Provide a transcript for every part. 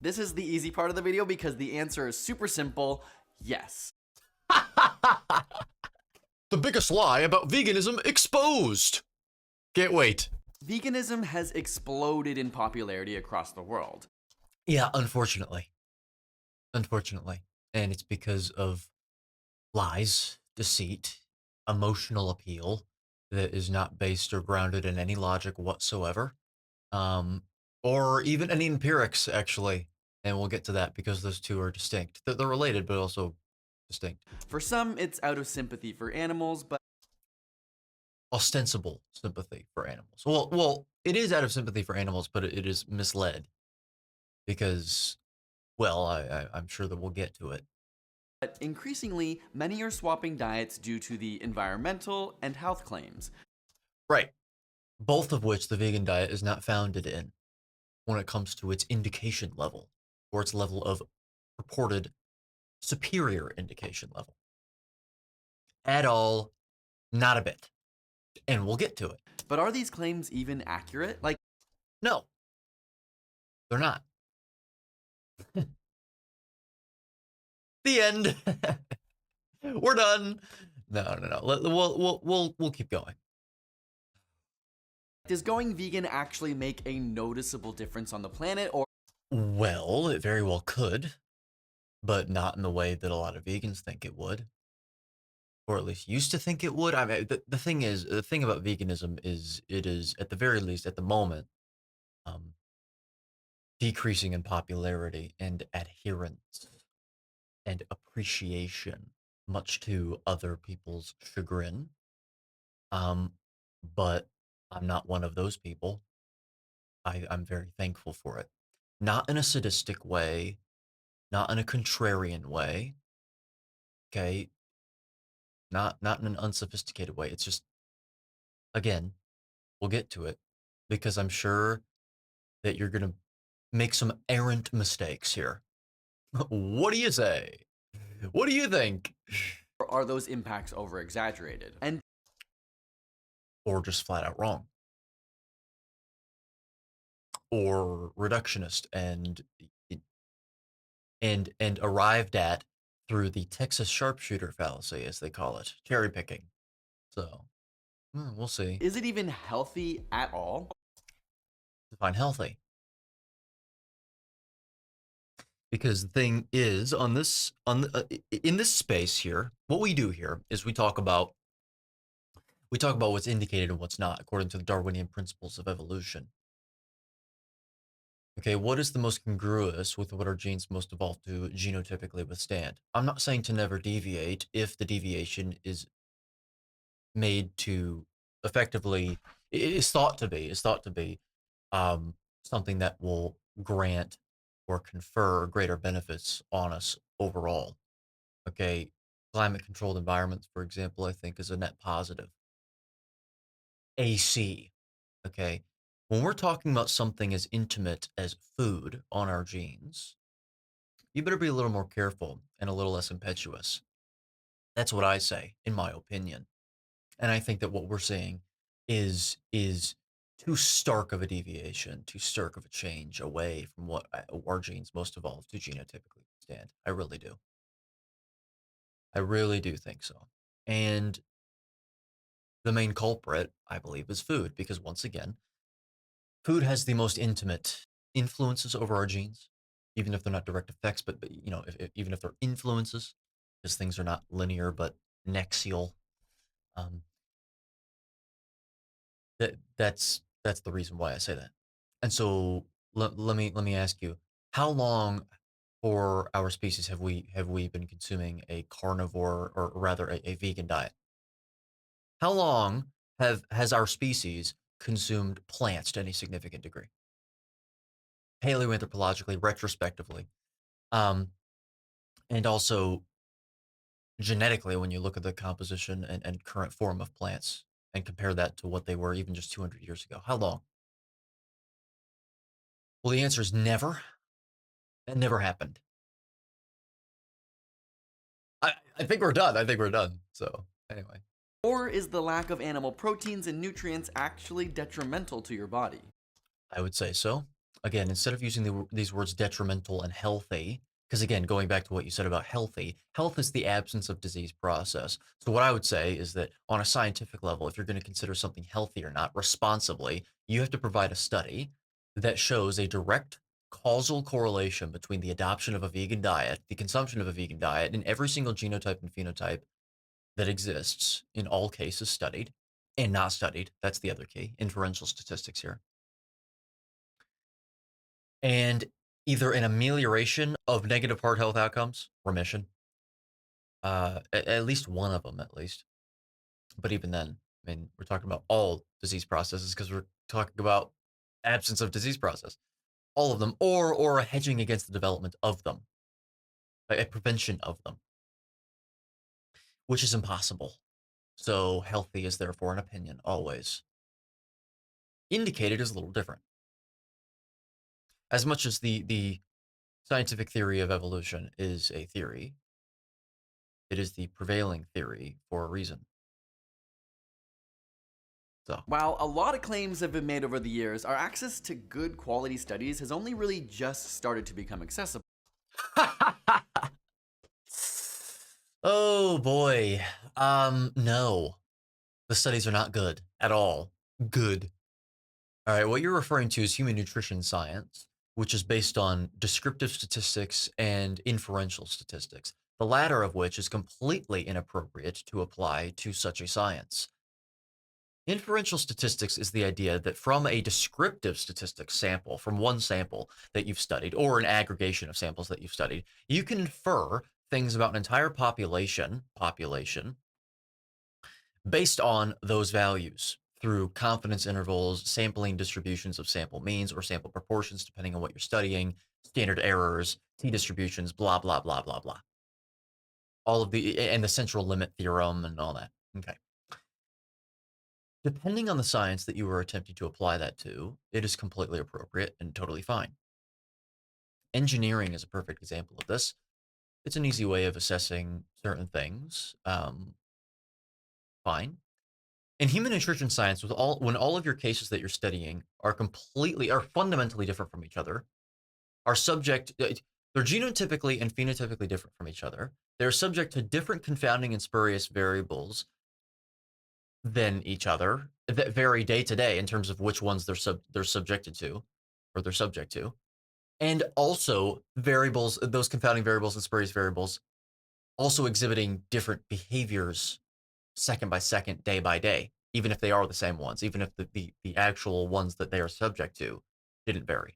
This is the easy part of the video because the answer is super simple, yes. The biggest lie about veganism exposed. Can't wait. Veganism has exploded in popularity across the world. Yeah, unfortunately. Unfortunately. And it's because of lies, deceit, emotional appeal that is not based or grounded in any logic whatsoever. Or even any empirics, actually. And we'll get to that because those two are distinct. They're related, but also distinct. For some, it's out of sympathy for animals, but Ostensible sympathy for animals. Well, it is out of sympathy for animals, but it is misled because, well, I'm sure that we'll get to it. But increasingly, many are swapping diets due to the environmental and health claims. Right. Both of which the vegan diet is not founded in when it comes to its indication level or its level of purported superior indication level. At all, not a bit. And we'll get to it. But are these claims even accurate? No, they're not. The end. We're done. No. We'll keep going. Does going vegan actually make a noticeable difference on the planet, or? Well, it very well could, but not in the way that a lot of vegans think it would, or at least used to think it would. I mean, the thing about veganism is it is, at the very least, at the moment, decreasing in popularity and adherence and appreciation, much to other people's chagrin. But I'm not one of those people. I'm very thankful for it. Not in a sadistic way, not in a contrarian way. Okay. Not in an unsophisticated way. It's just, again, we'll get to it because I'm sure that you're gonna make some errant mistakes here. What do you say? What do you think? Or are those impacts over-exaggerated? And Or just flat out wrong. Or reductionist and arrived at through the Texas sharpshooter fallacy, as they call it, cherry picking. So, we'll see. is it even healthy at all? Define healthy. Because the thing is, in this space here, what we do here is we talk about what's indicated and what's not, according to the Darwinian principles of evolution. Okay, what is the most congruous with what our genes most evolved to genotypically withstand? I'm not saying to never deviate if the deviation is made to effectively, is thought to be something that will grant or confer greater benefits on us overall. Okay, climate controlled environments, for example, I think is a net positive. AC, okay, when we're talking about something as intimate as food on our genes, you better be a little more careful and a little less impetuous. That's what I say, in my opinion. And I think that what we're seeing is too stark of a deviation, too stark of a change away from what our genes most evolved to genotypically stand. I really do. I really do think so. And the main culprit, I believe, is food, because once again, food has the most intimate influences over our genes, even if they're not direct effects, but you know, even if they're influences, because things are not linear but nexial. That's the reason why I say that. And so let me ask you, how long for our species have we been consuming a carnivore, or rather a vegan diet? How long has our species consumed plants to any significant degree? Paleoanthropologically, retrospectively, and also genetically, when you look at the composition and current form of plants and compare that to what they were even just 200 years ago. How long? Well, the answer is never. That never happened. I think we're done. I think we're done. So anyway. Or is the lack of animal proteins and nutrients actually detrimental to your body? I would say so. again, instead of using these words detrimental and healthy, because again, going back to what you said about healthy, health is the absence of disease process. So what I would say is that on a scientific level, if you're going to consider something healthy or not responsibly, you have to provide a study that shows a direct causal correlation between the adoption of a vegan diet, the consumption of a vegan diet, and every single genotype and phenotype that exists in all cases studied and not studied. That's the other key, inferential statistics here. And either an amelioration of negative heart health outcomes, remission, at least one of them, at least. But even then, I mean, we're talking about all disease processes because we're talking about absence of disease process, all of them, or a hedging against the development of them, a prevention of them, which is impossible. So healthy is therefore an opinion always. Indicated is a little different. As much as the scientific theory of evolution is a theory, it is the prevailing theory for a reason. So, While a lot of claims have been made over the years, our access to good quality studies has only really just started to become accessible. oh boy. No. The studies are not good at all. Good. All right, what you're referring to is human nutrition science, which is based on descriptive statistics and inferential statistics, the latter of which is completely inappropriate to apply to such a science. Inferential statistics is the idea that from a descriptive statistics sample, from one sample that you've studied, or an aggregation of samples that you've studied, you can infer things about an entire population based on those values through confidence intervals, sampling distributions of sample means or sample proportions, depending on what you're studying, standard errors, t-distributions, blah, blah, blah, blah, blah. All of and the central limit theorem and all that. Okay. Depending on the science that you are attempting to apply that to, it is completely appropriate and totally fine. Engineering is a perfect example of this. It's an easy way of assessing certain things. Fine. In human nutrition science, when all of your cases that you're studying are fundamentally different from each other, are subject, they're genotypically and phenotypically different from each other. They're subject to different confounding and spurious variables than each other that vary day to day in terms of which ones they're subjected to, or they're subject to, and also variables, those confounding variables and spurious variables, also exhibiting different behaviors second by second, day by day, even if they are the same ones, even if the actual ones that they are subject to didn't vary.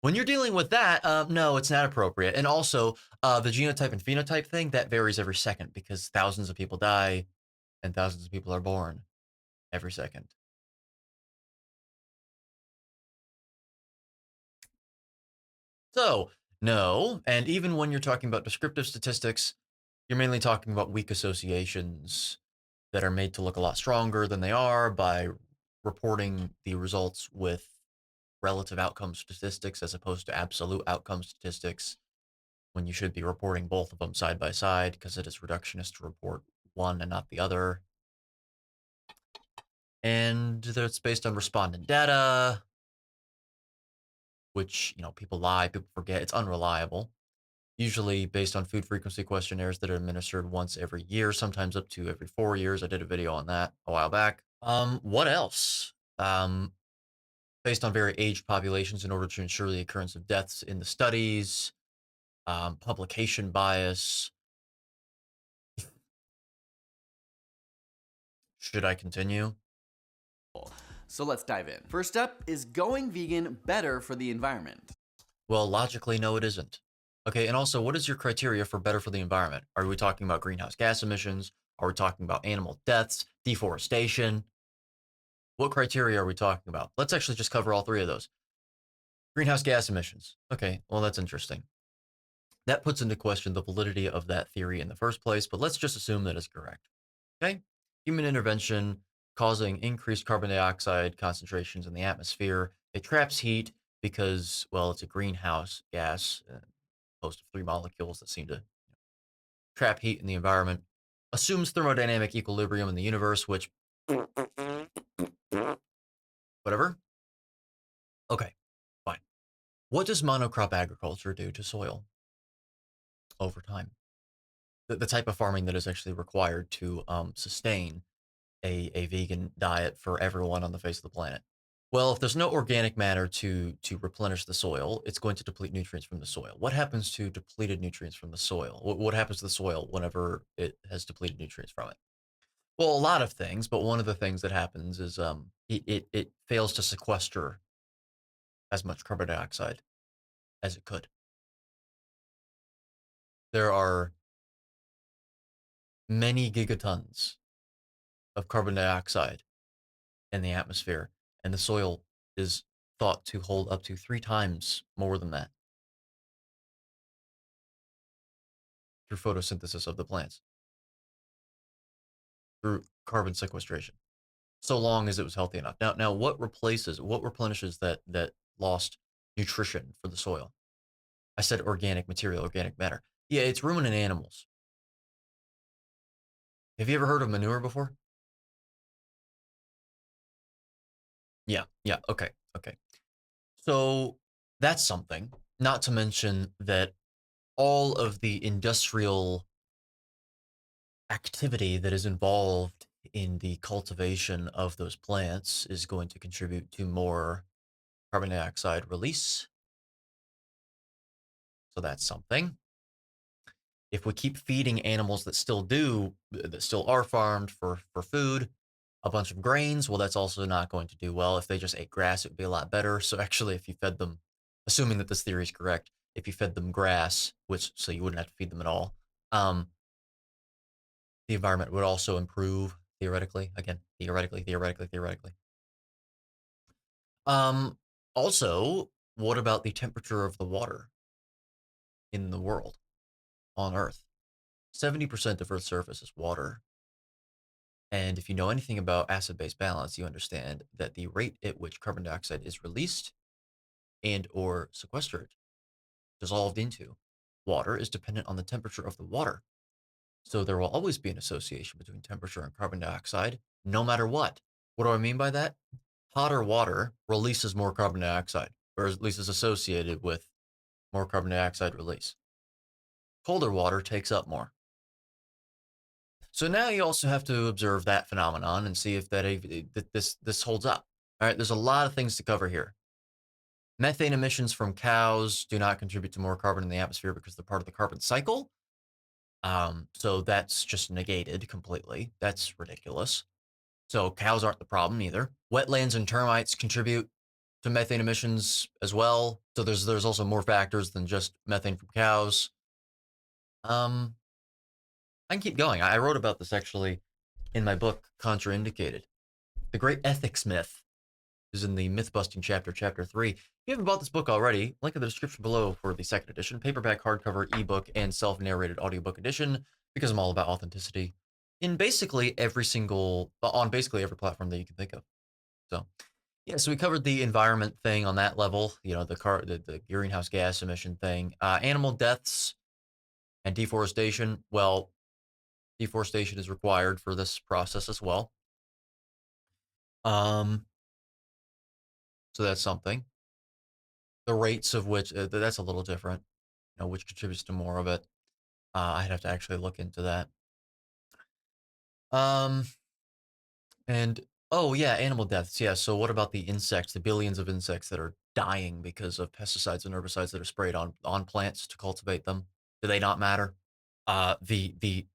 When you're dealing with that, no, it's not appropriate. And also, the genotype and phenotype thing, that varies every second because thousands of people die and thousands of people are born every second. So, no. And even when you're talking about descriptive statistics, you're mainly talking about weak associations that are made to look a lot stronger than they are by reporting the results with relative outcome statistics as opposed to absolute outcome statistics when you should be reporting both of them side by side because it is reductionist to report one and not the other. And that's based on respondent data, which, people lie, people forget. It's unreliable. Usually based on food frequency questionnaires that are administered once every year, sometimes up to every 4 years. I did a video on that a while back. What else? Based on very aged populations in order to ensure the occurrence of deaths in the studies, publication bias. Should I continue? So let's dive in. First up, is going vegan better for the environment? Well, logically, no, it isn't. Okay, and also, what is your criteria for better for the environment? Are we talking about greenhouse gas emissions? Are we talking about animal deaths, deforestation? What criteria are we talking about? Let's actually just cover all three of those. Greenhouse gas emissions. Okay, well, that's interesting. That puts into question the validity of that theory in the first place, but let's just assume that it's correct. Okay? Human intervention causing increased carbon dioxide concentrations in the atmosphere. It traps heat because, well, it's a greenhouse gas, composed of three molecules that seem to trap heat in the environment. Assumes thermodynamic equilibrium in the universe, which, whatever. Okay. What does monocrop agriculture do to soil over time? The type of farming that is actually required to sustain a vegan diet for everyone on the face of the planet. Well, if there's no organic matter to replenish the soil, it's going to deplete nutrients from the soil. What happens to depleted nutrients from the soil? What happens to the soil whenever it has depleted nutrients from it? Well, a lot of things, but one of the things that happens is it fails to sequester as much carbon dioxide as it could. There are many gigatons of carbon dioxide in the atmosphere, and the soil is thought to hold up to 3 times more than that through photosynthesis of the plants, through carbon sequestration, so long as it was healthy enough. Now, what replenishes that lost nutrition for the soil? I said organic material, organic matter. Yeah, it's ruminant animals. Have you ever heard of manure before? Yeah. Okay. So that's something. Not to mention that all of the industrial activity that is involved in the cultivation of those plants is going to contribute to more carbon dioxide release. So that's something. If we keep feeding animals that still are farmed for food, a bunch of grains, well, that's also not going to do well. If they just ate grass, it would be a lot better. So actually, if you fed them, assuming that this theory is correct, if you fed them grass, which so you wouldn't have to feed them at all, um, the environment would also improve theoretically. Again, theoretically. Um, Also, what about the temperature of the water in the world on Earth? 70% of Earth's surface is water. And if you know anything about acid-base balance, you understand that the rate at which carbon dioxide is released and or sequestered, dissolved into water, is dependent on the temperature of the water. So there will always be an association between temperature and carbon dioxide, no matter what. What do I mean by that? Hotter water releases more carbon dioxide, or at least is associated with more carbon dioxide release. Colder water takes up more. So now you also have to observe that phenomenon and see if this holds up. All right, there's a lot of things to cover here. Methane emissions from cows do not contribute to more carbon in the atmosphere because they're part of the carbon cycle. So that's just negated completely. That's ridiculous. So cows aren't the problem either. Wetlands and termites contribute to methane emissions as well. So there's also more factors than just methane from cows. Um, I can keep going. I wrote about this actually in my book Contrainidicated. The Great Ethics Myth is in the myth busting chapter, chapter 3. If you haven't bought this book already, link in the description below for the second edition, paperback, hardcover, ebook, and self-narrated audiobook edition, because I'm all about authenticity in basically on basically every platform that you can think of. So yeah, so we covered the environment thing on that level, the greenhouse gas emission thing, animal deaths and deforestation. Well, deforestation is required for this process as well. Um, so that's something. The rates of which that's a little different, which contributes to more of it. I'd have to actually look into that. Um, and oh yeah, animal deaths. Yeah. So what about the insects? The billions of insects that are dying because of pesticides and herbicides that are sprayed on plants to cultivate them. Do they not matter? The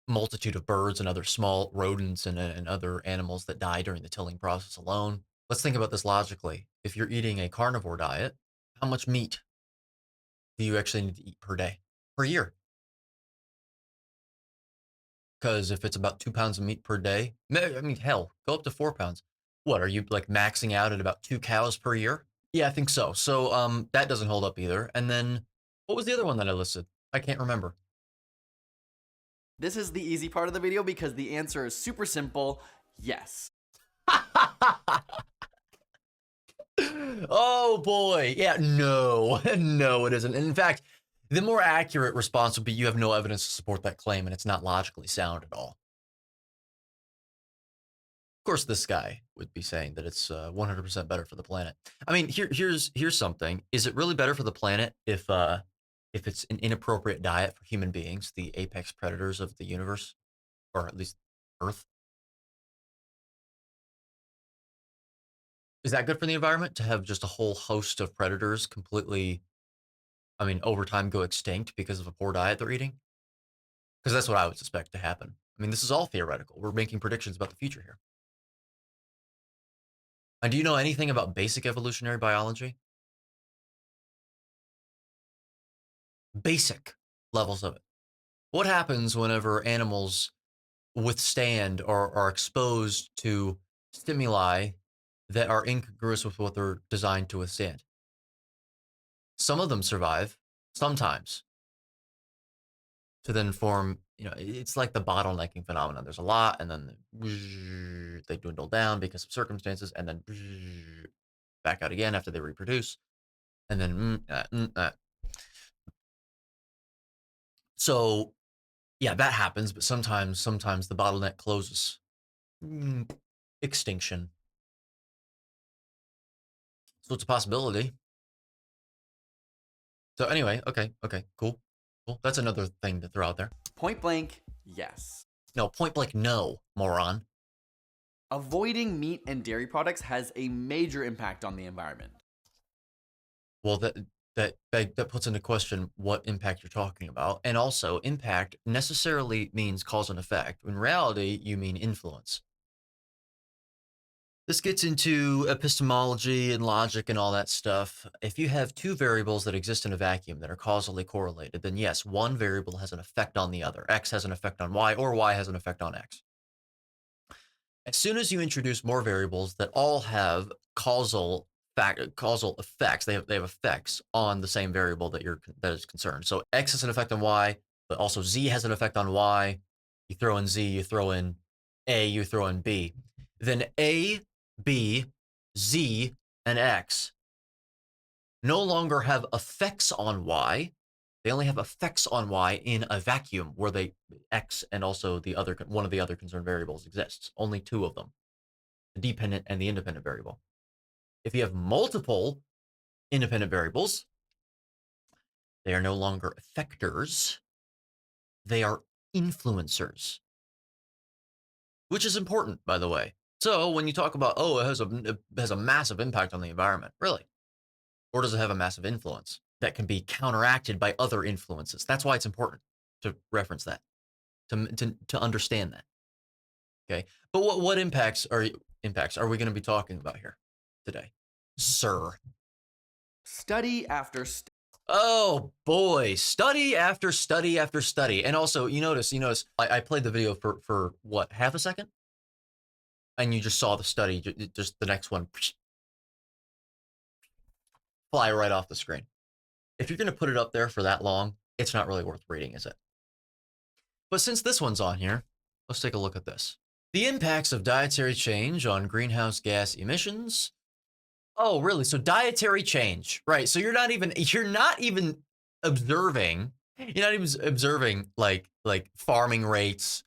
multitude of birds and other small rodents and other animals that die during the tilling process alone. Let's think about this logically. If you're eating a carnivore diet, how much meat do you actually need to eat per day, per year? Because if it's about 2 pounds of meat per day, I mean, hell, go up to 4 pounds. What are you like maxing out at about 2 cows per year? Yeah, I think so. So that doesn't hold up either. And then what was the other one that I listed? I can't remember. This is the easy part of the video because the answer is super simple, yes. Oh boy. Yeah, no. No, it isn't. And in fact, the more accurate response would be you have no evidence to support that claim and it's not logically sound at all. course, this guy would be saying that it's 100% better for the planet. I mean, here's something. Is it really better for the planet if it's an inappropriate diet for human beings, the apex predators of the universe, or at least Earth? Is that good for the environment to have just a whole host of predators completely, I mean, over time go extinct because of a poor diet they're eating? Because that's what I would suspect to happen. I mean, this is all theoretical. We're making predictions about the future here. And do you know anything about basic evolutionary biology? Basic levels of it. What happens whenever animals withstand or are exposed to stimuli that are incongruous with what they're designed to withstand? Some of them survive, sometimes, to then form, it's like the bottlenecking phenomenon. There's a lot, and then they dwindle down because of circumstances, and then back out again after they reproduce, and then so yeah, that happens. But sometimes the bottleneck closes. Extinction. So it's a possibility. So anyway, okay, cool. That's another thing to throw out there. Point blank, yes. No, point blank, no, moron. Avoiding meat and dairy products has a major impact on the environment. Well, that puts into question what impact you're talking about, and also impact necessarily means cause and effect. In reality, you mean influence. This gets into epistemology and logic and all that stuff. If you have two variables that exist in a vacuum that are causally correlated, then yes, one variable has an effect on the other. X has an effect on Y, or Y has an effect on X. As soon as you introduce more variables that all have causal effects, they have effects on the same variable that is concerned. So X has an effect on Y, but also Z has an effect on Y. You throw in Z, you throw in A, you throw in B. Then A, B, Z, and X no longer have effects on Y. They only have effects on Y in a vacuum where X and also one of the other concerned variables exists. Only two of them, the dependent and the independent variable. If you have multiple independent variables, they are no longer effectors. They are influencers, which is important, by the way. So when you talk about, it has a massive impact on the environment, really? Or does it have a massive influence that can be counteracted by other influences? That's why it's important to reference that, to understand that. Okay. But what impacts are we going to be talking about here today, sir? Study after study. Oh boy, study after study after study. And also, you notice, I played the video for what, half a second? And you just saw the study, just the next one fly right off the screen. If you're going to put it up there for that long, it's not really worth reading, is it? But since this one's on here, let's take a look at this. The impacts of dietary change on greenhouse gas emissions. Oh, really? So dietary change, right? So you're not even observing, like farming rates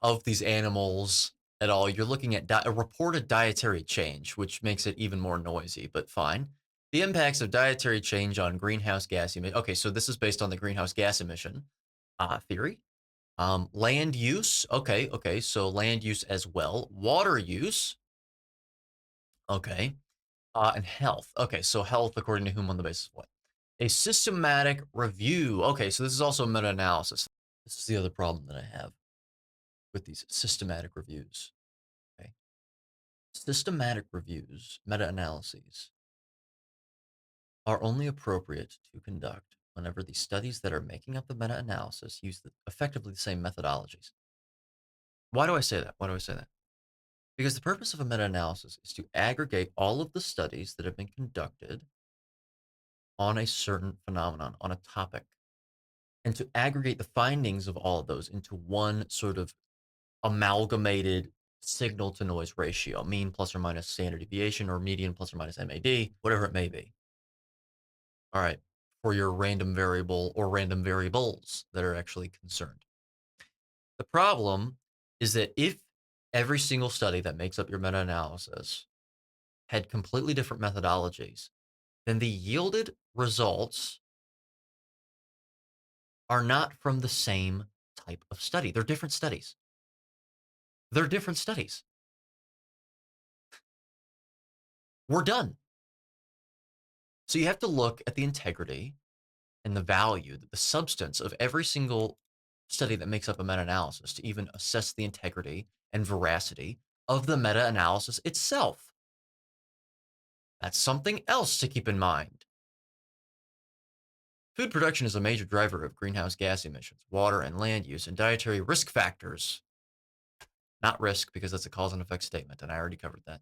of these animals at all. You're looking at a reported dietary change, which makes it even more noisy, but fine. The impacts of dietary change on greenhouse gas emission. Okay, so this is based on the greenhouse gas emission theory. Land use. Okay. So land use as well. Water use. Okay. And health. Okay, so health according to whom on the basis of what? A systematic review. Okay, so this is also meta-analysis. This is the other problem that I have with these systematic reviews. Okay. Systematic reviews, meta-analyses, are only appropriate to conduct whenever the studies that are making up the meta-analysis use effectively the same methodologies. Why do I say that? Because the purpose of a meta-analysis is to aggregate all of the studies that have been conducted on a certain phenomenon, on a topic, and to aggregate the findings of all of those into one sort of amalgamated signal to noise ratio, mean plus or minus standard deviation, or median plus or minus MAD, whatever it may be. All right, for your random variable or random variables that are actually concerned. The problem is that if every single study that makes up your meta-analysis had completely different methodologies, then the yielded results are not from the same type of study. They're different studies. They're different studies. We're done. So you have to look at the integrity and the value, the substance of every single study that makes up a meta-analysis to even assess the integrity and veracity of the meta-analysis itself. That's something else to keep in mind. Food production is a major driver of greenhouse gas emissions, water and land use, and dietary risk factors. Not risk, because that's a cause and effect statement, and I already covered that.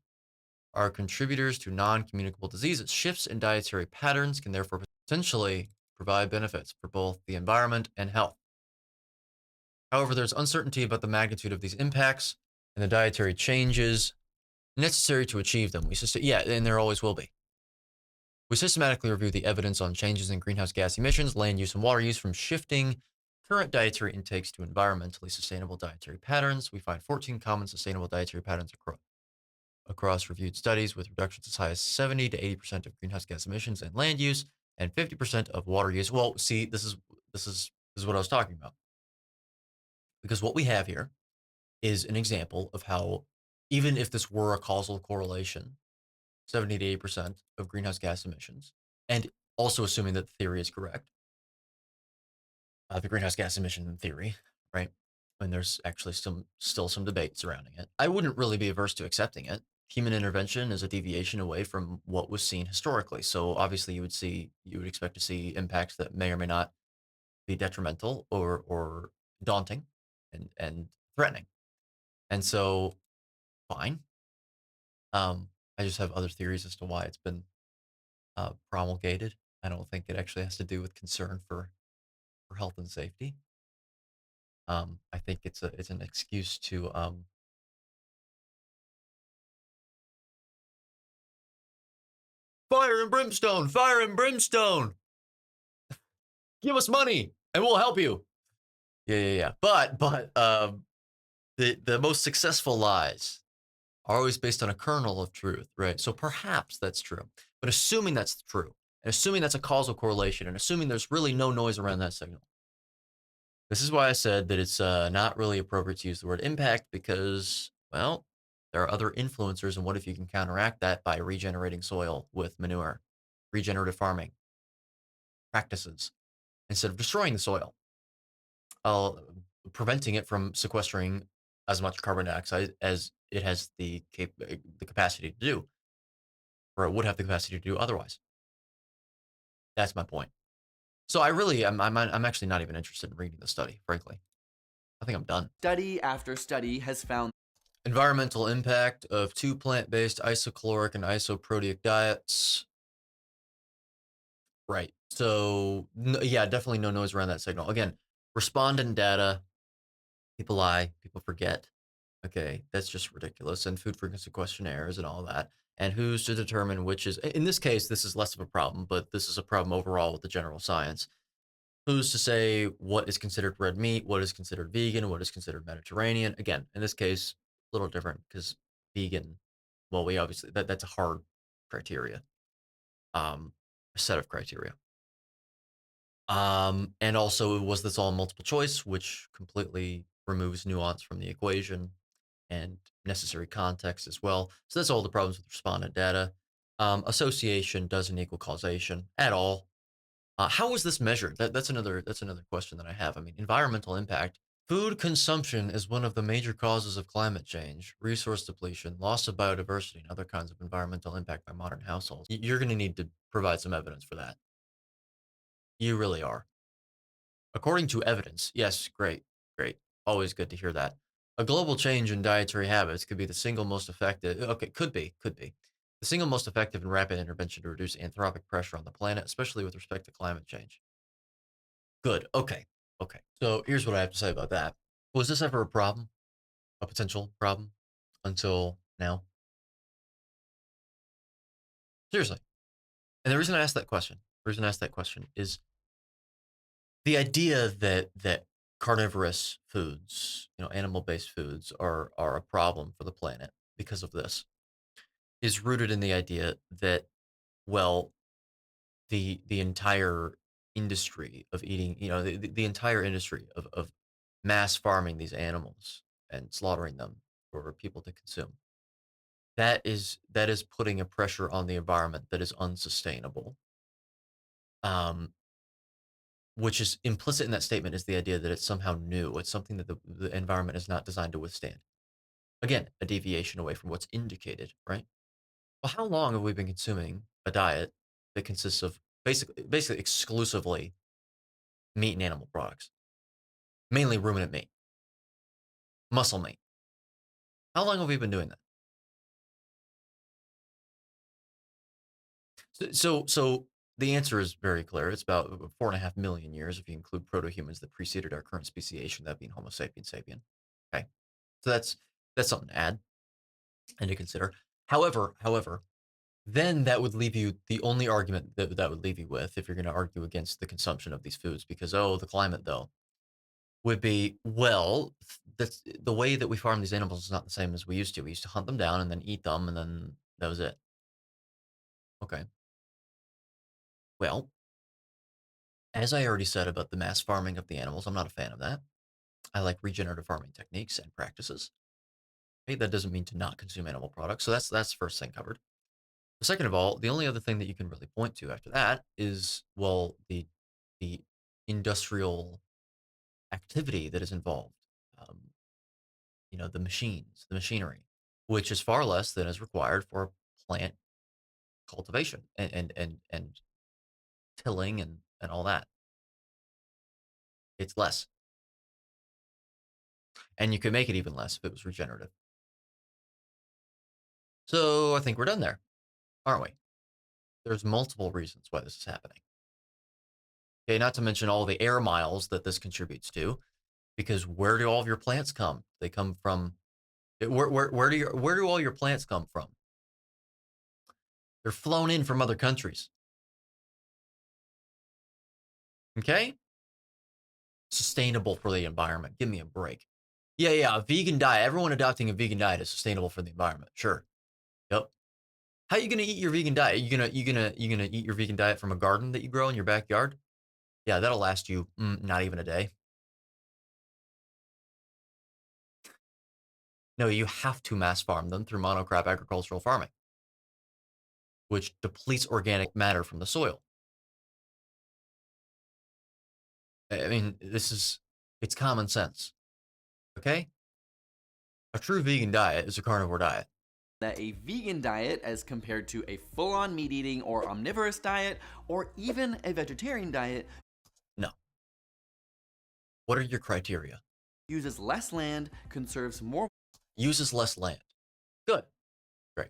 Are contributors to non-communicable diseases. Shifts in dietary patterns can therefore potentially provide benefits for both the environment and health. However, there's uncertainty about the magnitude of these impacts and the dietary changes necessary to achieve them. And there always will be. We systematically review the evidence on changes in greenhouse gas emissions, land use, and water use from shifting current dietary intakes to environmentally sustainable dietary patterns. We find 14 common sustainable dietary patterns across reviewed studies, with reductions as high as 70 to 80% of greenhouse gas emissions and land use, and 50% of water use. Well, see, this is what I was talking about. Because what we have here is an example of how, even if this were a causal correlation, 70 to 80% of greenhouse gas emissions, and also assuming that the theory is correct, the greenhouse gas emission theory, right? And there's actually still some debate surrounding it. I wouldn't really be averse to accepting it. Human intervention is a deviation away from what was seen historically. So obviously you would expect to see impacts that may or may not be detrimental or daunting and threatening. And so fine. I just have other theories as to why it's been promulgated. I don't think it actually has to do with concern for health and safety. I think it's an excuse to fire and brimstone, fire and brimstone. Give us money and we'll help you. Yeah. But the most successful lies are always based on a kernel of truth, right? So perhaps that's true. But assuming that's true, and assuming that's a causal correlation, and assuming there's really no noise around that signal, this is why I said that it's not really appropriate to use the word impact, because, well, there are other influencers, and what if you can counteract that by regenerating soil with manure, regenerative farming practices, instead of destroying the soil, uh, preventing it from sequestering as much carbon dioxide as it has the capacity to do, or it would have the capacity to do otherwise. That's my point. So I'm actually not even interested in reading the study, frankly. I think I'm done. Study after study has found Environmental impact of 2 plant-based isocaloric and isoprotein diets. Right. So, yeah, definitely no noise around that signal. Again, respondent data, people lie, people forget. Okay, that's just ridiculous. And food frequency questionnaires and all that. And who's to determine which is, in this case, this is less of a problem, but this is a problem overall with the general science. Who's to say what is considered red meat, what is considered vegan, what is considered Mediterranean? Again, in this case, a little different because vegan, well, we obviously, that's a hard criteria, a set of criteria. And also, was this all multiple choice, which completely removes nuance from the equation and necessary context as well. So that's all the problems with respondent data. Association doesn't equal causation at all. How was this measured? That's another question that I have. I mean, environmental impact. Food consumption is one of the major causes of climate change, resource depletion, loss of biodiversity, and other kinds of environmental impact by modern households. You're going to need to provide some evidence for that. You really are. According to evidence, yes, great. Always good to hear that. A global change in dietary habits could be the single most effective, okay, could be, the single most effective and rapid intervention to reduce anthropic pressure on the planet, especially with respect to climate change. Good, okay. So here's what I have to say about that. Was this ever a problem? A potential problem? Until now? Seriously. And the reason I asked that question is the idea that carnivorous foods, animal-based foods are a problem for the planet because of this, is rooted in the idea that, well, the entire industry of eating, the entire industry of mass farming these animals and slaughtering them for people to consume, that is putting a pressure on the environment that is unsustainable. Um, which is implicit in that statement is the idea that it's somehow new. It's something that the environment is not designed to withstand. Again, a deviation away from what's indicated, right? Well, how long have we been consuming a diet that consists of basically exclusively meat and animal products, mainly ruminant meat, muscle meat? How long have we been doing that? So the answer is very clear. It's about 4.5 million years if you include proto-humans that preceded our current speciation, that being Homo sapiens sapien. Okay, so that's something to add and to consider. However, then that would leave you the only argument that would leave you with, if you're going to argue against the consumption of these foods, because the climate though, would be, well, that's the way that we farm these animals is not the same as we used to. We used to hunt them down and then eat them, and then that was it. Okay. Well, as I already said about the mass farming of the animals, I'm not a fan of that. I like regenerative farming techniques and practices. Okay, that doesn't mean to not consume animal products. So that's the first thing covered. Second of all, the only other thing that you can really point to after that is, well, the industrial activity that is involved. Um, the machines, the machinery, which is far less than is required for plant cultivation and tilling and all that. It's less, and you could make it even less if it was regenerative. So I think we're done there, aren't we? There's multiple reasons why this is happening. Okay, not to mention all the air miles that this contributes to, because where do all of your plants come? They come from where do all your plants come from? They're flown in from other countries. Okay, sustainable for the environment. Give me a break. Yeah, a vegan diet. Everyone adopting a vegan diet is sustainable for the environment. Sure. Yep. How are you gonna eat your vegan diet? You gonna eat your vegan diet from a garden that you grow in your backyard? Yeah, that'll last you not even a day. No, you have to mass farm them through monocrop agricultural farming, which depletes organic matter from the soil. I mean, it's common sense. Okay? A true vegan diet is a carnivore diet. That a vegan diet, as compared to a full-on meat-eating or omnivorous diet, or even a vegetarian diet, No. What are your criteria? uses less land, conserves more Uses less land. Good. Great.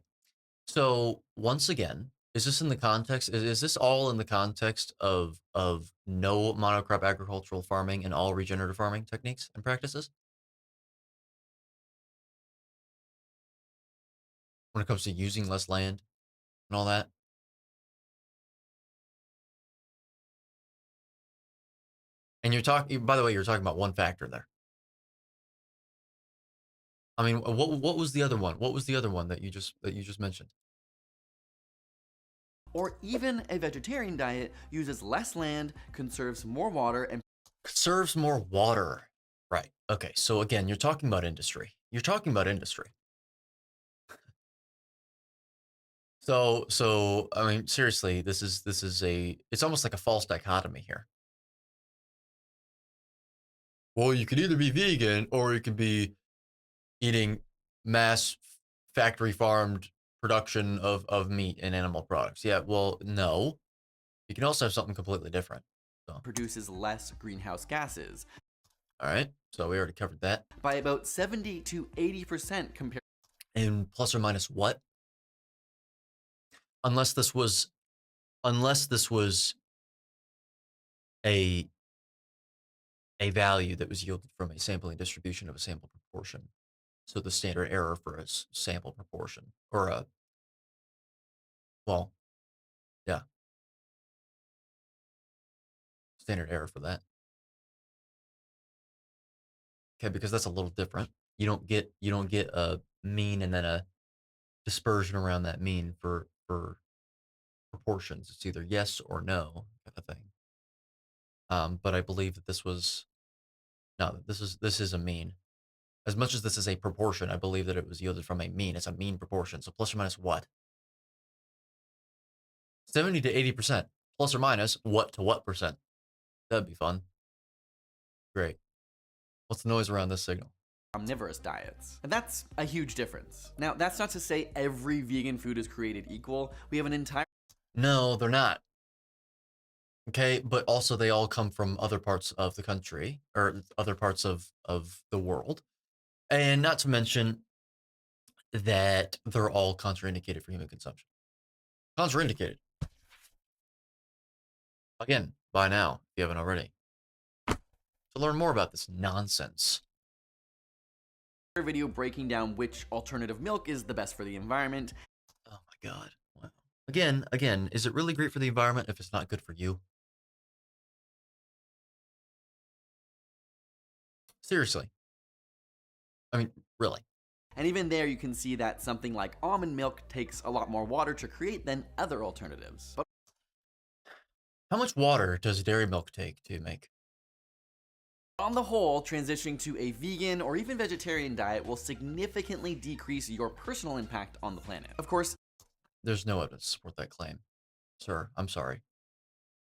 So once again, is this in the context? Is this all in the context of no monocrop agricultural farming and all regenerative farming techniques and practices when it comes to using less land and all that? And you're talking, by the way, you're talking about one factor there. I mean, what was the other one? What was the other one that you just mentioned? or even a vegetarian diet, uses less land, conserves more water, and Conserves more water. Right. Okay. So again, you're talking about industry. You're talking about industry. So I mean, seriously, it's almost like a false dichotomy here. Well, you could either be vegan or you could be eating mass factory farmed production of meat and animal products. Yeah, well, no. You can also have something completely different. So, produces less greenhouse gases all right. So we already covered that. by about 70 to 80% compared And plus or minus what? Unless this was unless this was a a value that was yielded from a sampling distribution of a sample proportion. So the standard error for a sample proportion, or well, yeah, standard error for that. Okay, because that's a little different. You don't get a mean and then a dispersion around that mean for proportions. It's either yes or no kind of thing. But I believe that this was no, this is a mean. As much as this is a proportion, I believe that it was yielded from a mean. It's a mean proportion. So plus or minus what? 70 to 80%. Plus or minus what to what percent? That'd be fun. Great. What's the noise around this signal? Omnivorous diets. And that's a huge difference. Now, that's not to say every vegan food is created equal. We have an entire No, they're not. Okay, but also they all come from other parts of the country or other parts of the world. And not to mention that they're all contraindicated for human consumption. Contraindicated. Again, by now, if you haven't already. To learn more about this nonsense. video breaking down which alternative milk is the best for the environment. Oh my God. Wow. Again, is it really great for the environment if it's not good for you? Seriously. I mean, really. And even there, you can see that something like almond milk takes a lot more water to create than other alternatives. But How much water does dairy milk take to make? on the whole, transitioning to a vegan or even vegetarian diet will significantly decrease your personal impact on the planet. Of course, There's no evidence to support that claim. Sir, I'm sorry.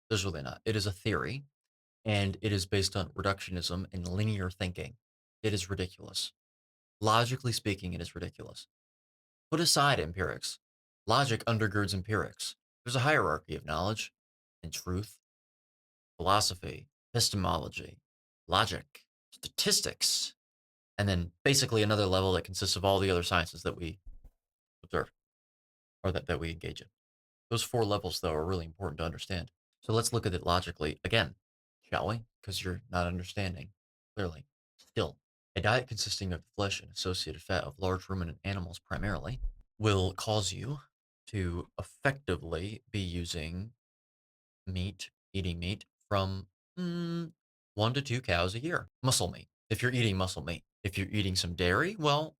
There's really not. It is a theory, and it is based on reductionism and linear thinking. It is ridiculous. Logically speaking, it is ridiculous. Put aside empirics. Logic undergirds empirics. There's a hierarchy of knowledge and truth, philosophy, epistemology, logic, statistics, and then basically another level that consists of all the other sciences that we observe or that we engage in. Those four levels, though, are really important to understand. So let's look at it logically again, shall we? Because you're not understanding clearly. Still, a diet consisting of flesh and associated fat of large ruminant animals primarily will cause you to effectively be using eating meat from 1 to 2 cows a year. Muscle meat. If you're eating muscle meat. If you're eating some dairy, well,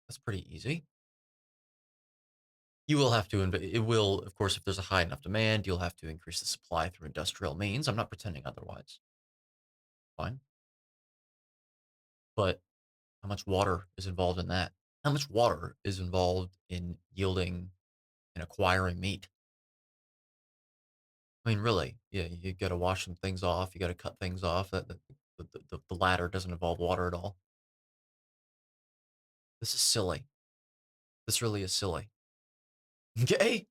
that's pretty easy. You will have to, it will, of course, if there's a high enough demand, you'll have to increase the supply through industrial means. I'm not pretending otherwise. Fine. But how much water is involved in that? How much water is involved in yielding and acquiring meat? I mean, really, yeah, you got to wash some things off. You got to cut things off. The latter doesn't involve water at all. This is silly. This really is silly. Okay?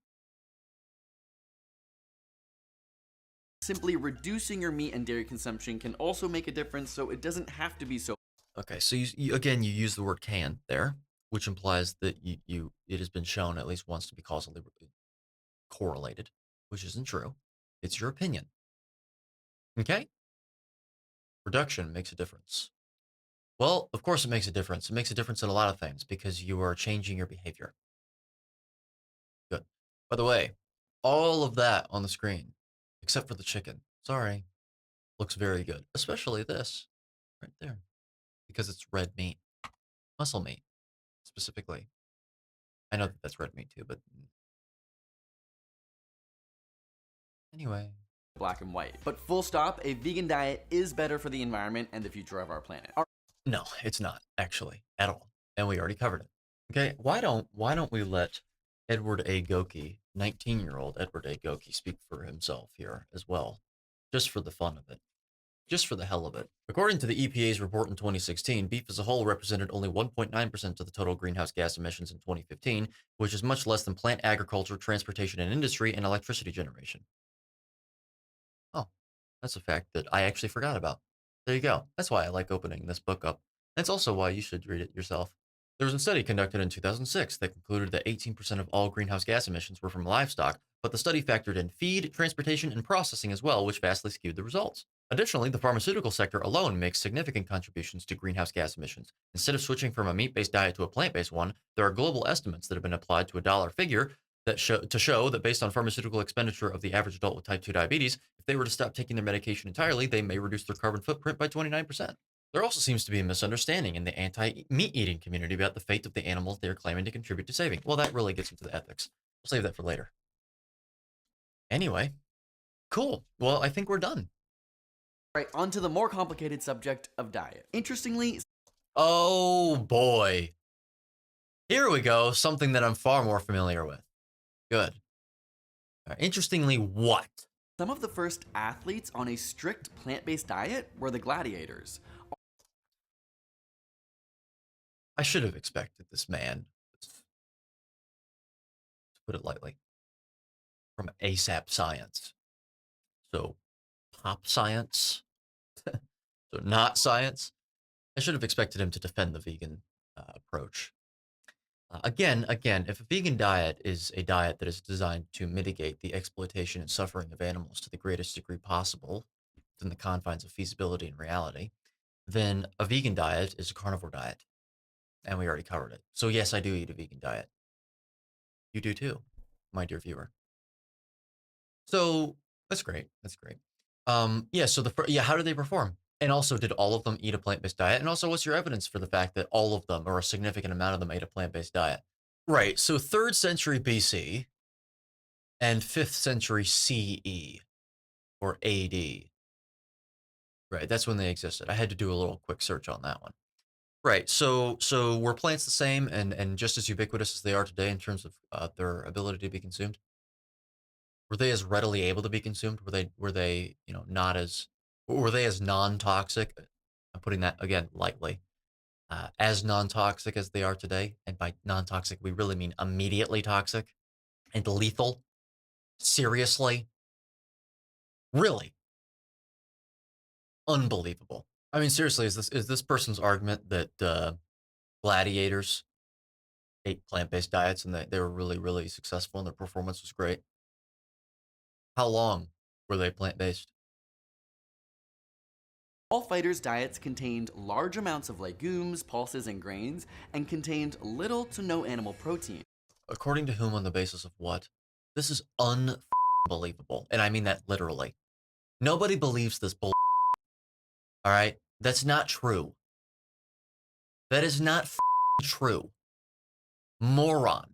simply reducing your meat and dairy consumption can also make a difference, so it doesn't have to be so. Okay, so again, you use the word can there, which implies that it has been shown at least once to be causally correlated, which isn't true. It's your opinion. Okay? Reduction makes a difference. Well, of course it makes a difference. It makes a difference in a lot of things because you are changing your behavior. Good. By the way, all of that on the screen, except for the chicken, sorry, looks very good. Especially this right there because it's red meat, muscle meat specifically. I know that that's red meat too, but anyway. Black and white. But full stop, a vegan diet is better for the environment and the future of our planet. No, it's not actually at all, and we already covered it. Okay, why don't we let Edward A. Goki, 19-year-old Edward A. Goki, speak for himself here as well, just for the fun of it, just for the hell of it. According to the EPA's report in 2016, beef as a whole represented only 1.9% of the total greenhouse gas emissions in 2015, which is much less than plant agriculture, transportation and industry, and electricity generation. Oh, that's a fact that I actually forgot about. There you go. That's why I like opening this book up. That's also why you should read it yourself. There was a study conducted in 2006 that concluded that 18% of all greenhouse gas emissions were from livestock, but the study factored in feed, transportation, and processing as well, which vastly skewed the results. Additionally, the pharmaceutical sector alone makes significant contributions to greenhouse gas emissions. Instead of switching from a meat-based diet to a plant-based one, there are global estimates that have been applied to a dollar figure that show that based on pharmaceutical expenditure of the average adult with type 2 diabetes, if they were to stop taking their medication entirely, they may reduce their carbon footprint by 29%. There also seems to be a misunderstanding in the anti-meat eating community about the fate of the animals they are claiming to contribute to saving. Well, that really gets into the ethics. We'll save that for later. Anyway, cool. Well, I think we're done. Right, onto the more complicated subject of diet. Interestingly, Oh boy. Here we go. Something that I'm far more familiar with. Good. Interestingly, what? some of the first athletes on a strict plant-based diet were the gladiators. I should have expected this man, to put it lightly, from ASAP science. So, pop science. So, not science. I should have expected him to defend the vegan approach. Again, if a vegan diet is a diet that is designed to mitigate the exploitation and suffering of animals to the greatest degree possible within the confines of feasibility and reality, then a vegan diet is a carnivore diet. And we already covered it. So, yes, I do eat a vegan diet. You do too, my dear viewer. So, that's great. That's great. Yeah, so how did they perform? And also, did all of them eat a plant-based diet? And also, what's your evidence for the fact that all of them, or a significant amount of them, ate a plant-based diet? Right. So, 3rd century BC and 5th century CE or AD. Right. That's when they existed. I had to do a little quick search on that one. Right. So were plants the same and just as ubiquitous as they are today in terms of their ability to be consumed? Were they as readily able to be consumed? Were they not as were they as non-toxic? I'm putting that again lightly. As non-toxic as they are today, and by non-toxic we really mean immediately toxic and lethal. Seriously, really unbelievable. I mean, seriously, is this person's argument that gladiators ate plant-based diets and they were really, really successful and their performance was great? How long were they plant-based? All fighters' diets contained large amounts of legumes, pulses, and grains, and contained little to no animal protein. According to whom, on the basis of what? This is unbelievable, and I mean that literally. Nobody believes this bull. All right, that's not true. That is not true. Moron.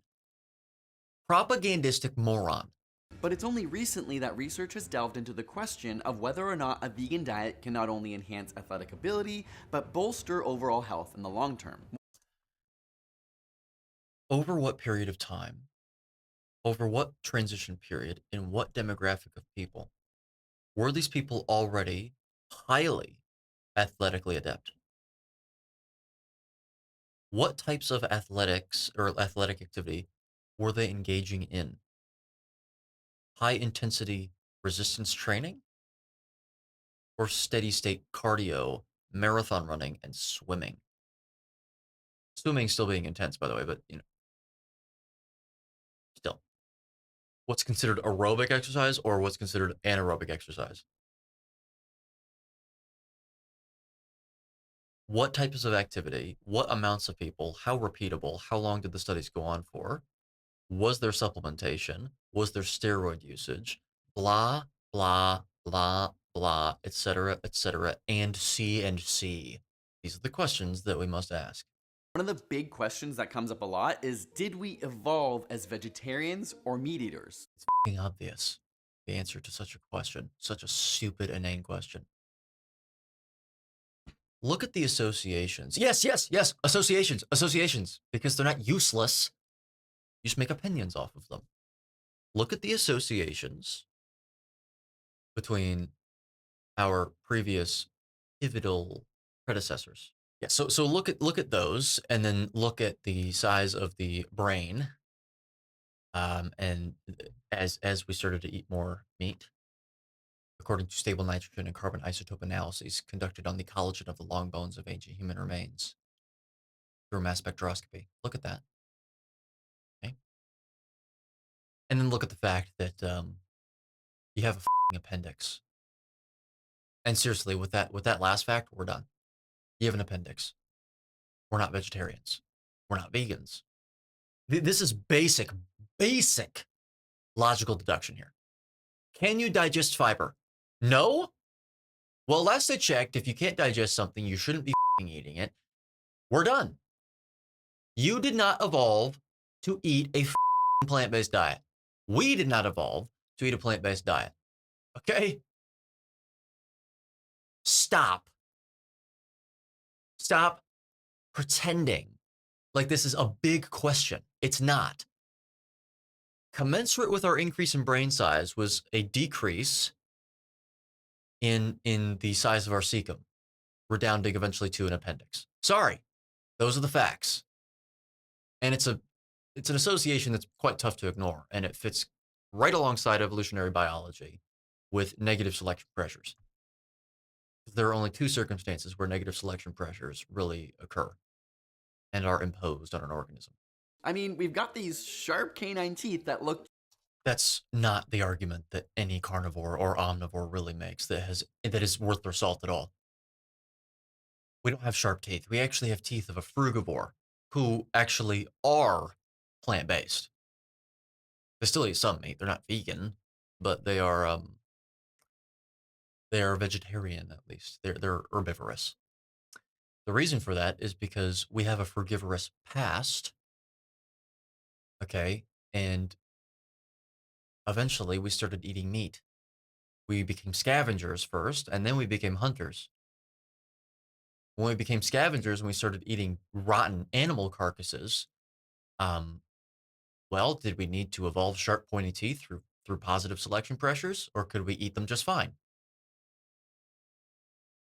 Propagandistic moron. But it's only recently that research has delved into the question of whether or not a vegan diet can not only enhance athletic ability, but bolster overall health in the long term. Over what period of time? Over what transition period? In what demographic of people? Were these people already highly athletically adept? What types of athletics or athletic activity were they engaging in? High intensity resistance training or steady state cardio, marathon running, and swimming? Swimming still being intense, by the way, but still. What's considered aerobic exercise or what's considered anaerobic exercise? What types of activity, what amounts of people, how repeatable, how long did the studies go on for? Was there supplementation? Was there steroid usage? Blah, blah, blah, blah, etc., and C and C. These are the questions that we must ask. One of the big questions that comes up a lot is, did we evolve as vegetarians or meat eaters? It's fucking obvious. The answer to such a question, such a stupid, inane question. Look at the associations. Yes, yes, yes. Associations, because they're not useless. You just make opinions off of them. Look at the associations between our previous pivotal predecessors. Yeah, so look at those, and then look at the size of the brain. And as we started to eat more meat, according to stable nitrogen and carbon isotope analyses conducted on the collagen of the long bones of ancient human remains through mass spectroscopy. Look at that. Okay. And then look at the fact that you have a appendix. And seriously, with that last fact, we're done. You have an appendix. We're not vegetarians. We're not vegans. This is basic logical deduction here. Can you digest fiber? No? Well, last I checked, if you can't digest something, you shouldn't be eating it. We're done. You did not evolve to eat a plant-based diet. We did not evolve to eat a plant-based diet. Okay? Stop. Stop pretending like this is a big question. It's not. Commensurate with our increase in brain size was a decrease in the size of our cecum, redounding eventually to an appendix. Sorry, those are the facts. And it's an association that's quite tough to ignore, and it fits right alongside evolutionary biology with negative selection pressures. There are only two circumstances where negative selection pressures really occur and are imposed on an organism. I mean, we've got these sharp canine teeth that look... That's not the argument that any carnivore or omnivore really makes that is worth their salt at all. We don't have sharp teeth. We actually have teeth of a frugivore who actually are plant-based. They still eat some meat. They're not vegan, but they are vegetarian at least. They're herbivorous. The reason for that is because we have a frugivorous past. Okay, and eventually we started eating meat. We became scavengers first, and then we became hunters. When we became scavengers and we started eating rotten animal carcasses, well, did we need to evolve sharp, pointy teeth through positive selection pressures, or could we eat them just fine?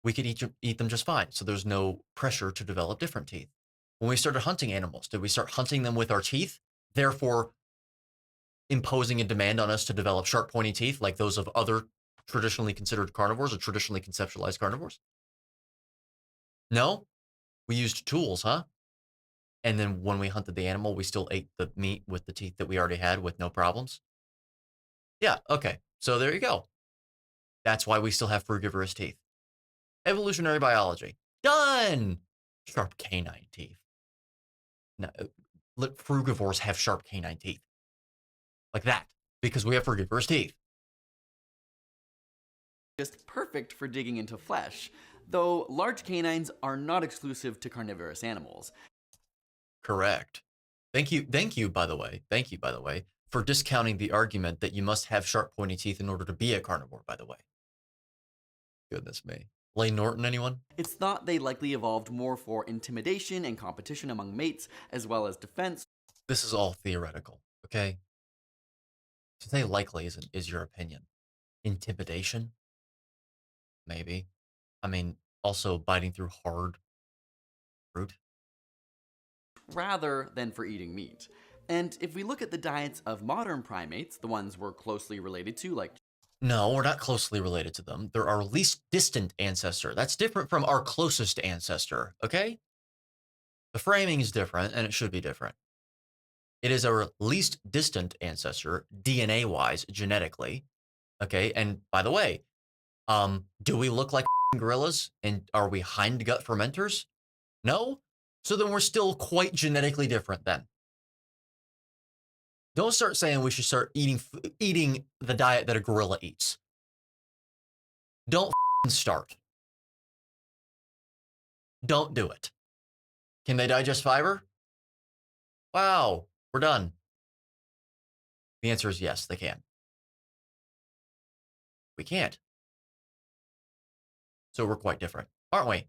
We could eat them just fine, so there's no pressure to develop different teeth. When we started hunting animals, did we start hunting them with our teeth, therefore imposing a demand on us to develop sharp, pointy teeth like those of other traditionally considered carnivores or traditionally conceptualized carnivores? No, we used tools, huh? And then when we hunted the animal, we still ate the meat with the teeth that we already had with no problems? Yeah, okay. So there you go. That's why we still have frugivorous teeth. Evolutionary biology. Done! Sharp canine teeth. No, let frugivores have sharp canine teeth. Like that. Because we have frugivorous teeth. just perfect for digging into flesh, though large canines are not exclusive to carnivorous animals. Correct. Thank you, by the way, for discounting the argument that you must have sharp, pointy teeth in order to be a carnivore, by the way. Goodness me. Lane Norton, anyone? It's thought they likely evolved more for intimidation and competition among mates, as well as defense. This is all theoretical, okay? To say likely is your opinion. Intimidation? Maybe. I mean, also biting through hard fruit. Rather than for eating meat. And if we look at the diets of modern primates, the ones we're closely related to, like... No, we're not closely related to them. They're our least distant ancestor. That's different from our closest ancestor, okay? The framing is different, and it should be different. It is our least distant ancestor, DNA-wise, genetically, okay? And by the way, do we look like gorillas? And are we hindgut fermenters? No? So then we're still quite genetically different then. Don't start saying we should start eating the diet that a gorilla eats. Don't start. Don't do it. Can they digest fiber? Wow, we're done. The answer is yes, they can. We can't. So we're quite different, aren't we?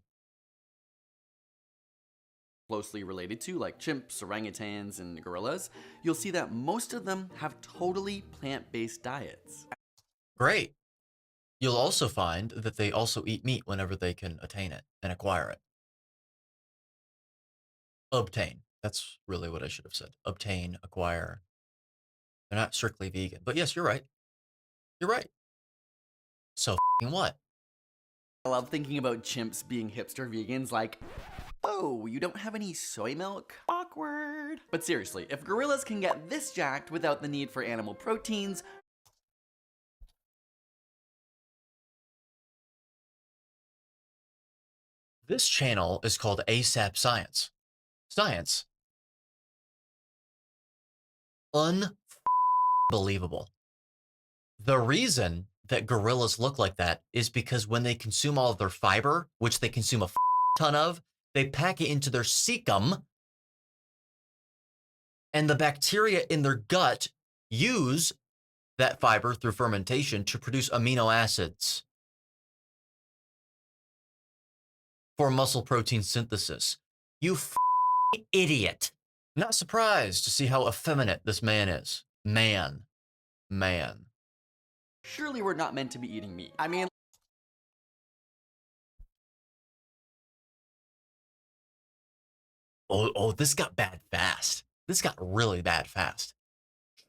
Closely related to, like chimps, orangutans, and gorillas, you'll see that most of them have totally plant-based diets. Great. You'll also find that they also eat meat whenever they can attain it and acquire it. Obtain. That's really what I should have said. Obtain, acquire. They're not strictly vegan. But yes, you're right. You're right. So what? I love thinking about chimps being hipster vegans, like, oh, you don't have any soy milk? Awkward. But seriously, if gorillas can get this jacked without the need for animal proteins... This channel is called ASAP Science. Science. Unbelievable. The reason that gorillas look like that is because when they consume all of their fiber, which they consume a ton of, they pack it into their cecum, and the bacteria in their gut use that fiber through fermentation to produce amino acids for muscle protein synthesis. You idiot. Not surprised to see how effeminate this man is. Man. Surely we're not meant to be eating meat. I mean, Oh, this got bad fast. This got really bad fast.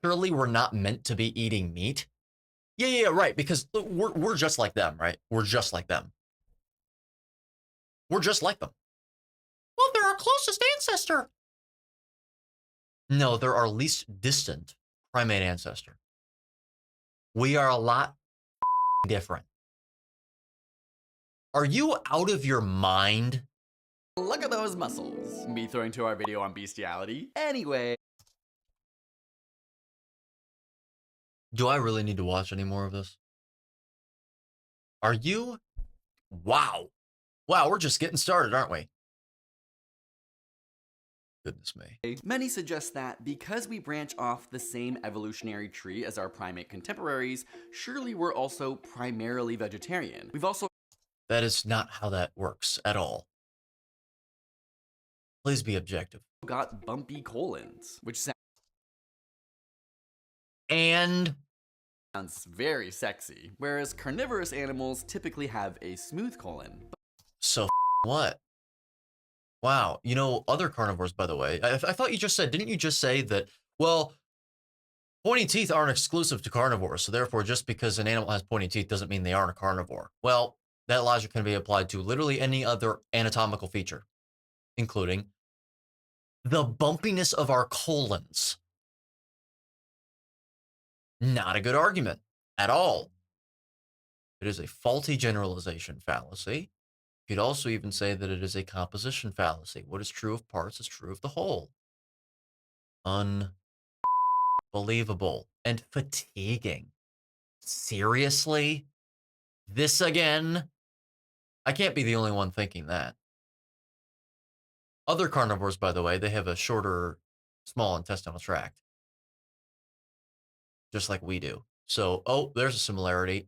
Surely we're not meant to be eating meat? Yeah, right, because we're just like them, right? We're just like them. We're just like them. Well, they're our closest ancestor. No, they're our least distant primate ancestor. We are a lot different. Are you out of your mind? look at those muscles. Me throwing to our video on bestiality. Anyway. Do I really need to watch any more of this? Are you? Wow, we're just getting started, aren't we? Goodness me. Many suggest that because we branch off the same evolutionary tree as our primate contemporaries, surely we're also primarily vegetarian. We've also That is not how that works at all. Please be objective. got bumpy colons, which And sounds very sexy, whereas carnivorous animals typically have a smooth colon. so what? Wow, other carnivores, by the way, I thought you just said, didn't you just say that, well, pointy teeth aren't exclusive to carnivores, so therefore just because an animal has pointy teeth doesn't mean they aren't a carnivore. Well, that logic can be applied to literally any other anatomical feature, including the bumpiness of our colons. Not a good argument at all. It is a faulty generalization fallacy. You could also even say that it is a composition fallacy. What is true of parts is true of the whole. Unbelievable and fatiguing. Seriously? This again? I can't be the only one thinking that. Other carnivores, by the way, they have a shorter small intestinal tract. Just like we do. So, there's a similarity.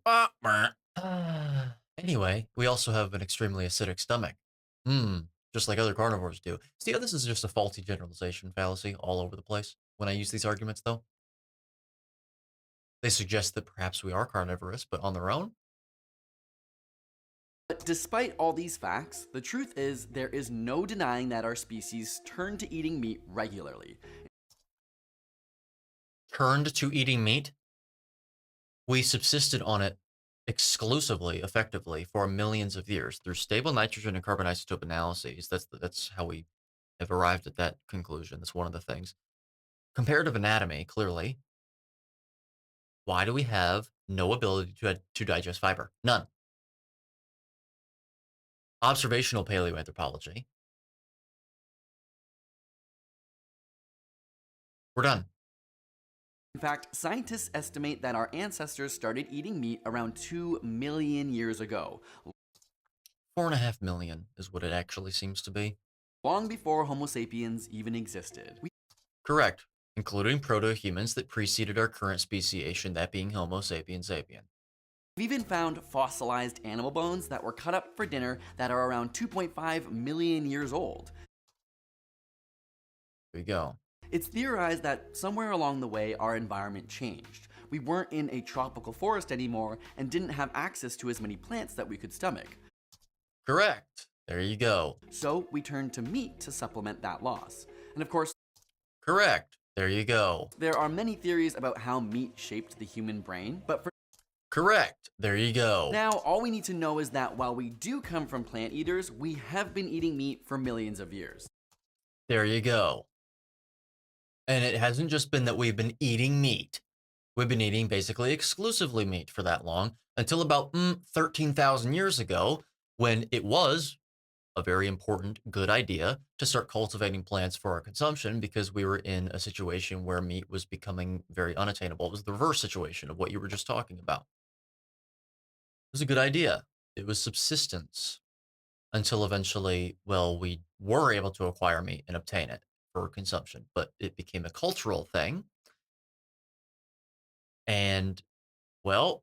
Anyway, we also have an extremely acidic stomach. Just like other carnivores do. See how this is just a faulty generalization fallacy all over the place when I use these arguments, though? They suggest that perhaps we are carnivorous, but on their own? But despite all these facts, the truth is there is no denying that our species turned to eating meat regularly. Turned to eating meat? We subsisted on it exclusively, effectively, for millions of years through stable nitrogen and carbon isotope analyses. That's how we have arrived at that conclusion. That's one of the things. Comparative anatomy, clearly. Why do we have no ability to digest fiber? None. Observational paleoanthropology. We're done. In fact, scientists estimate that our ancestors started eating meat around 2 million years ago, 4.5 million is what it actually seems to be. long before Homo sapiens even existed. Correct, including proto-humans that preceded our current speciation, that being Homo sapiens sapien. We've even found fossilized animal bones that were cut up for dinner that are around 2.5 million years old. There you go. It's theorized that somewhere along the way our environment changed. We weren't in a tropical forest anymore and didn't have access to as many plants that we could stomach. Correct. There you go. So we turned to meat to supplement that loss. And of course, Correct. There you go. there are many theories about how meat shaped the human brain, but for Correct. There you go. now, all we need to know is that while we do come from plant eaters, we have been eating meat for millions of years. There you go. And it hasn't just been that we've been eating meat. We've been eating basically exclusively meat for that long, until about 13,000 years ago, when it was a very important, good idea to start cultivating plants for our consumption, because we were in a situation where meat was becoming very unattainable. It was the reverse situation of what you were just talking about. was a good idea. It was subsistence until eventually, well, we were able to acquire meat and obtain it for consumption, but it became a cultural thing. And, well,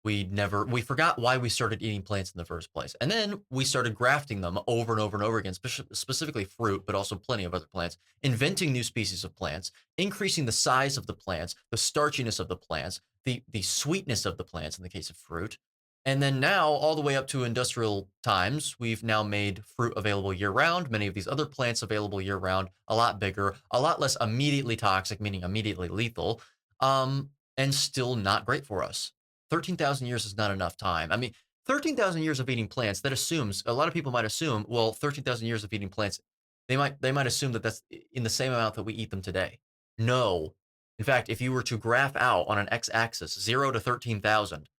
we forgot why we started eating plants in the first place. And then we started grafting them over and over and over again, specifically fruit, but also plenty of other plants, inventing new species of plants, increasing the size of the plants, the starchiness of the plants, the sweetness of the plants in the case of fruit. And then now, all the way up to industrial times, we've now made fruit available year round, many of these other plants available year round, a lot bigger, a lot less immediately toxic, meaning immediately lethal, and still not great for us. 13,000 years is not enough time. I mean, 13,000 years of eating plants, that assumes, a lot of people might assume, well, 13,000 years of eating plants, they might assume that that's in the same amount that we eat them today. No. In fact, if you were to graph out on an x-axis 0 to 13,000,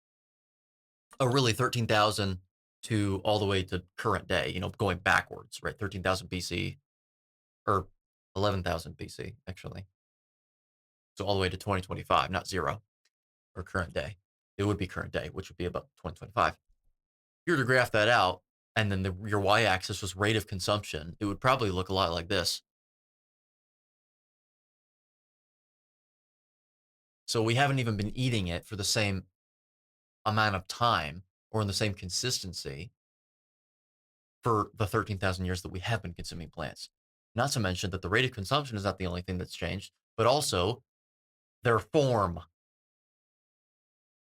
or really 13,000 to all the way to current day, going backwards, right? 13,000 BC or 11,000 BC actually. So all the way to 2025, not 0 or current day. It would be current day, which would be about 2025. If you were to graph that out, and then your y-axis was rate of consumption, it would probably look a lot like this. So we haven't even been eating it for the same amount of time or in the same consistency for the 13,000 years that we have been consuming plants. Not to mention that the rate of consumption is not the only thing that's changed, but also their form.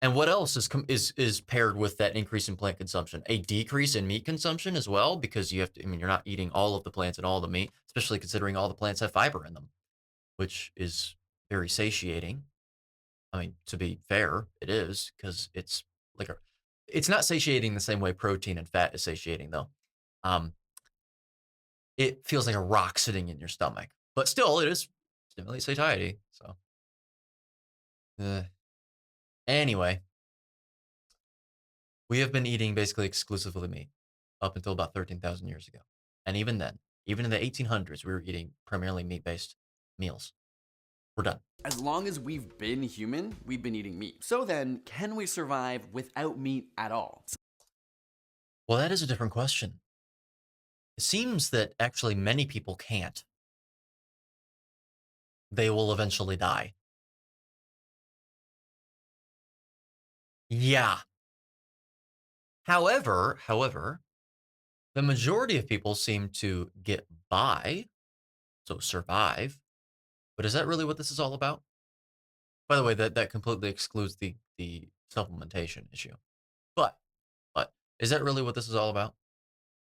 And what else is paired with that increase in plant consumption? A decrease in meat consumption as well, because you have to. I mean, you're not eating all of the plants and all the meat, especially considering all the plants have fiber in them, which is very satiating. I mean, to be fair, it is because like it's not satiating the same way protein and fat is satiating though. Um, it feels like a rock sitting in your stomach, but still, it is stimulates satiety. So, uh, anyway, we have been eating basically exclusively meat up until about 13,000 years ago. And even then, even in the 1800s, we were eating primarily meat-based meals. We're done. As long as we've been human, we've been eating meat. So then, can we survive without meat at all? Well, that is a different question. It seems that actually many people can't. They will eventually die. Yeah. However, the majority of people seem to get by, so survive. But is that really what this is all about? By the way, that completely excludes the supplementation issue. But but is that really what this is all about?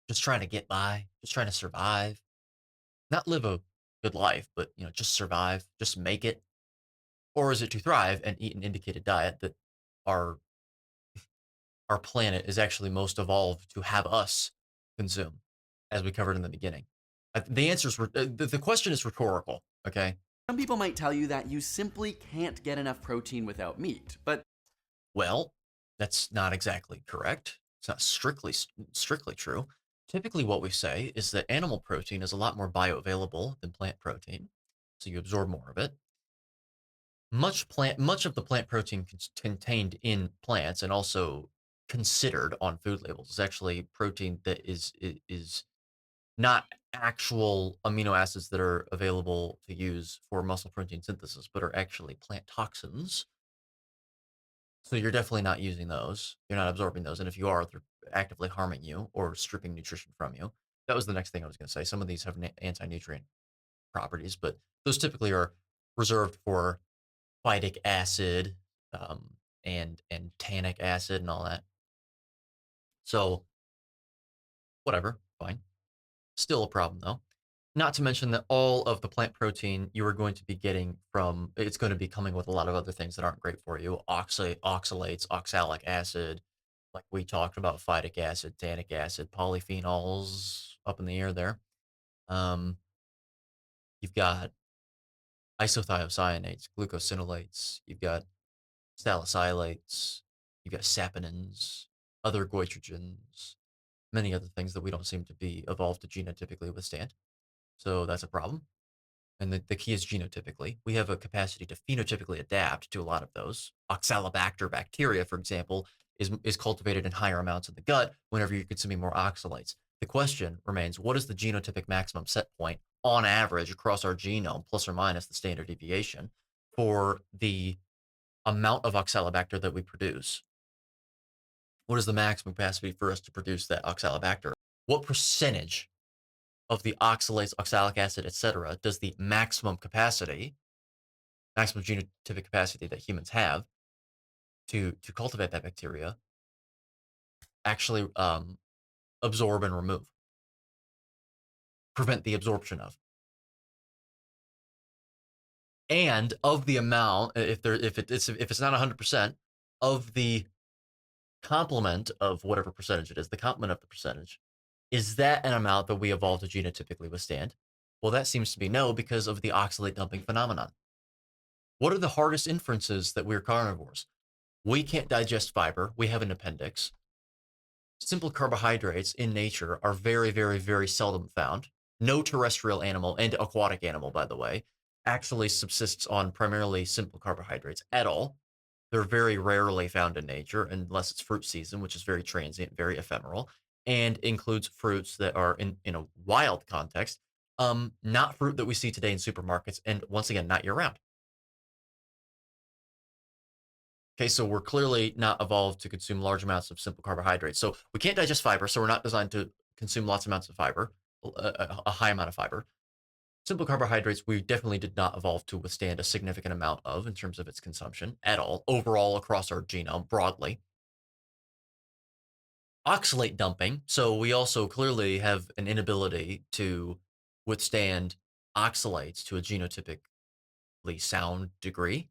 Just trying to get by, just trying to survive, not live a good life, but just survive, just make it, or is it to thrive and eat an indicated diet that our our planet is actually most evolved to have us consume, as we covered in the beginning? The answers were the question is rhetorical. Okay, Some people might tell you that you simply can't get enough protein without meat, but well, that's not exactly correct. It's not strictly true. Typically, what we say is that animal protein is a lot more bioavailable than plant protein, so you absorb more of it. Much of the plant protein contained in plants and also considered on food labels is actually protein that is not actual amino acids that are available to use for muscle protein synthesis, but are actually plant toxins. So you're definitely not using those. You're not absorbing those. And if you are, they're actively harming you or stripping nutrition from you. That was the next thing I was going to say. Some of these have anti-nutrient properties, but those typically are reserved for phytic acid, and tannic acid and all that. So whatever, fine. Still a problem though. Not to mention that all of the plant protein you are going to be getting from it's going to be coming with a lot of other things that aren't great for you. Oxalates, oxalic acid, like we talked about, phytic acid, tannic acid, polyphenols up in the air there. Um, you've got isothiocyanates, glucosinolates, you've got salicylates, you've got saponins, other goitrogens, many other things that we don't seem to be evolved to genotypically withstand. So that's a problem. and the key is genotypically. We have a capacity to phenotypically adapt to a lot of those. Oxalobacter bacteria, for example, is cultivated in higher amounts in the gut whenever you're consuming more oxalates. The question remains, what is the genotypic maximum set point on average across our genome, plus or minus the standard deviation, for the amount of oxalobacter that we produce? What is the maximum capacity for us to produce that oxalobacter? What percentage of the oxalates, oxalic acid, etc., does the maximum capacity, maximum genotypic capacity that humans have to cultivate that bacteria actually absorb and remove, prevent the absorption of? And of the amount, if it's not 100% of the complement of whatever percentage it is, the complement of the percentage, is that an amount that we evolved to genotypically withstand? Well, that seems to be no, because of the oxalate dumping phenomenon. What are the hardest inferences that we're carnivores? We can't digest fiber. We have an appendix. Simple carbohydrates in nature are very, very, very seldom found. No terrestrial animal, and aquatic animal, by the way, actually subsists on primarily simple carbohydrates at all. They're very rarely found in nature unless it's fruit season, which is very transient, very ephemeral, and includes fruits that are in a wild context, not fruit that we see today in supermarkets, and once again, not year round. Okay, so we're clearly not evolved to consume large amounts of simple carbohydrates. So we can't digest fiber, so we're not designed to consume lots of amounts of fiber, a high amount of fiber. Simple carbohydrates, we definitely did not evolve to withstand a significant amount of in terms of its consumption at all, overall across our genome broadly. Oxalate dumping, so we also clearly have an inability to withstand oxalates to a genotypically sound degree,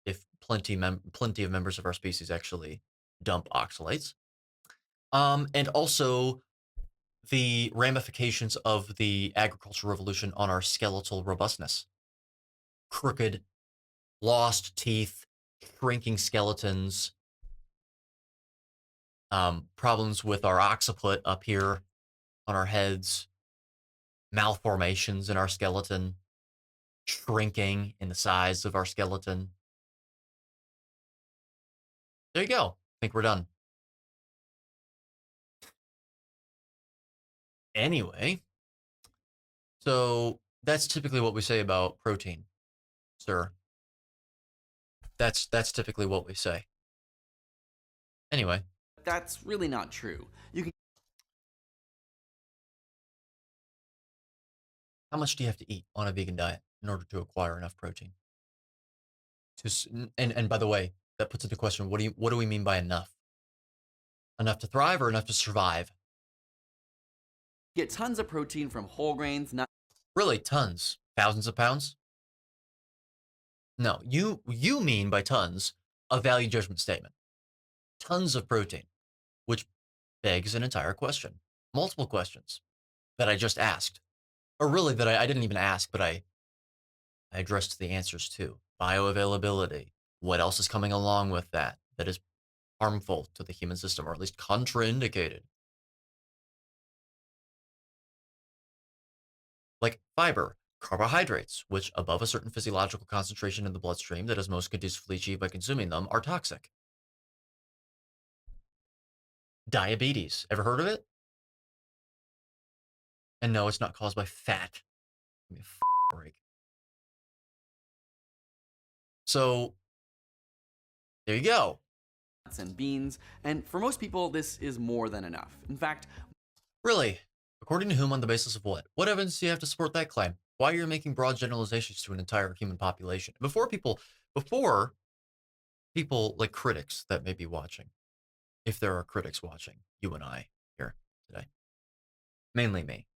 if plenty of members of our species actually dump oxalates. And also the ramifications of the agricultural revolution on our skeletal robustness. Crooked, lost teeth, shrinking skeletons, problems with our occiput up here on our heads, malformations in our skeleton, shrinking in the size of our skeleton. There you go. I think we're done. Anyway, so that's typically what we say about protein, sir. That's typically what we say. Anyway, That's really not true. You can how much do you have to eat on a vegan diet in order to acquire enough protein? And by the way, that puts into question, what do we mean by enough? Enough to thrive or enough to survive? get tons of protein from whole grains, nuts, Really, tons, thousands of pounds? No, you mean by tons a value judgment statement. Tons of protein, which begs an entire question, multiple questions that I just asked, or really that I didn't even ask, but I addressed the answers to. Bioavailability. What else is coming along with that that is harmful to the human system, or at least contraindicated? Like fiber, carbohydrates, which above a certain physiological concentration in the bloodstream that is most conducively achieved by consuming them, are toxic. Diabetes. Ever heard of it? And no, it's not caused by fat. Give me a break. So there you go. and beans, and for most people, this is more than enough. In fact, Really? According to whom, on the basis of what? What evidence do you have to support that claim? Why you're making broad generalizations to an entire human population? Before people like critics that may be watching, if there are critics watching, you and I here today, mainly me.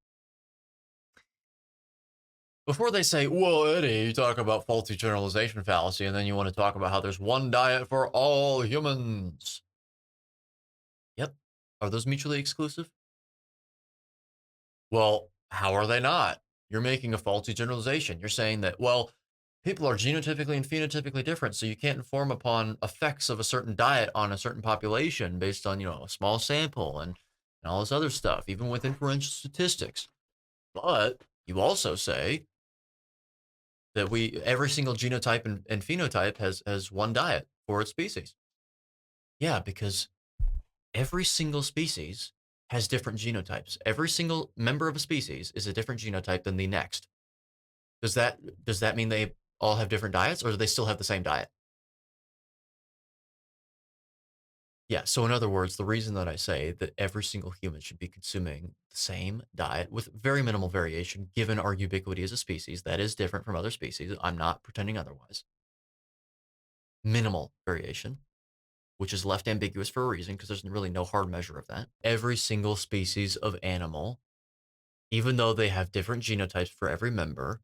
Before they say, well, Eddie, you talk about faulty generalization fallacy, and then you want to talk about how there's one diet for all humans. Yep. Are those mutually exclusive? Well, how are they not? You're making a faulty generalization. You're saying that, well, people are genotypically and phenotypically different, so you can't inform upon effects of a certain diet on a certain population based on, a small sample and all this other stuff, even with inferential statistics. But you also say That every single genotype and phenotype has one diet for its species. Yeah, because every single species has different genotypes. Every single member of a species is a different genotype than the next. Does that mean they all have different diets, or do they still have the same diet? Yeah, so in other words, the reason that I say that every single human should be consuming the same diet with very minimal variation, given our ubiquity as a species, that is different from other species. I'm not pretending otherwise. Minimal variation, which is left ambiguous for a reason because there's really no hard measure of that. Every single species of animal, even though they have different genotypes for every member,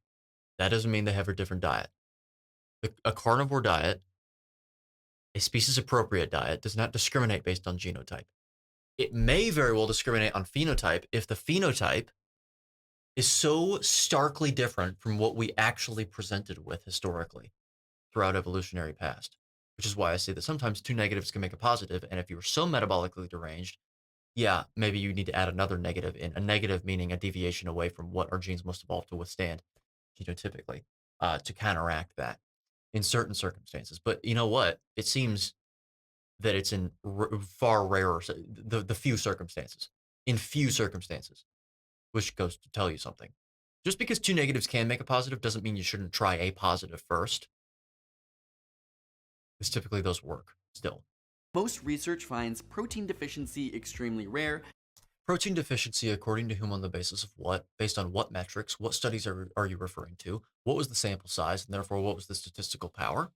that doesn't mean they have a different diet. A carnivore diet, a species appropriate diet, does not discriminate based on genotype. It may very well discriminate on phenotype if the phenotype is so starkly different from what we actually presented with historically throughout evolutionary past, which is why I say that sometimes two negatives can make a positive. And if you were so metabolically deranged, yeah, maybe you need to add another negative in. A negative meaning a deviation away from what our genes most evolved to withstand, genotypically, to counteract that in certain circumstances. But you know what? It seems that it's in far rarer, the few circumstances. In few circumstances, which goes to tell you something. Just because two negatives can make a positive doesn't mean you shouldn't try a positive first, because typically those work still. Most research finds protein deficiency extremely rare. Protein deficiency, according to whom, on the basis of what? Based on what metrics? What studies are you referring to? What was the sample size? And therefore, what was the statistical power?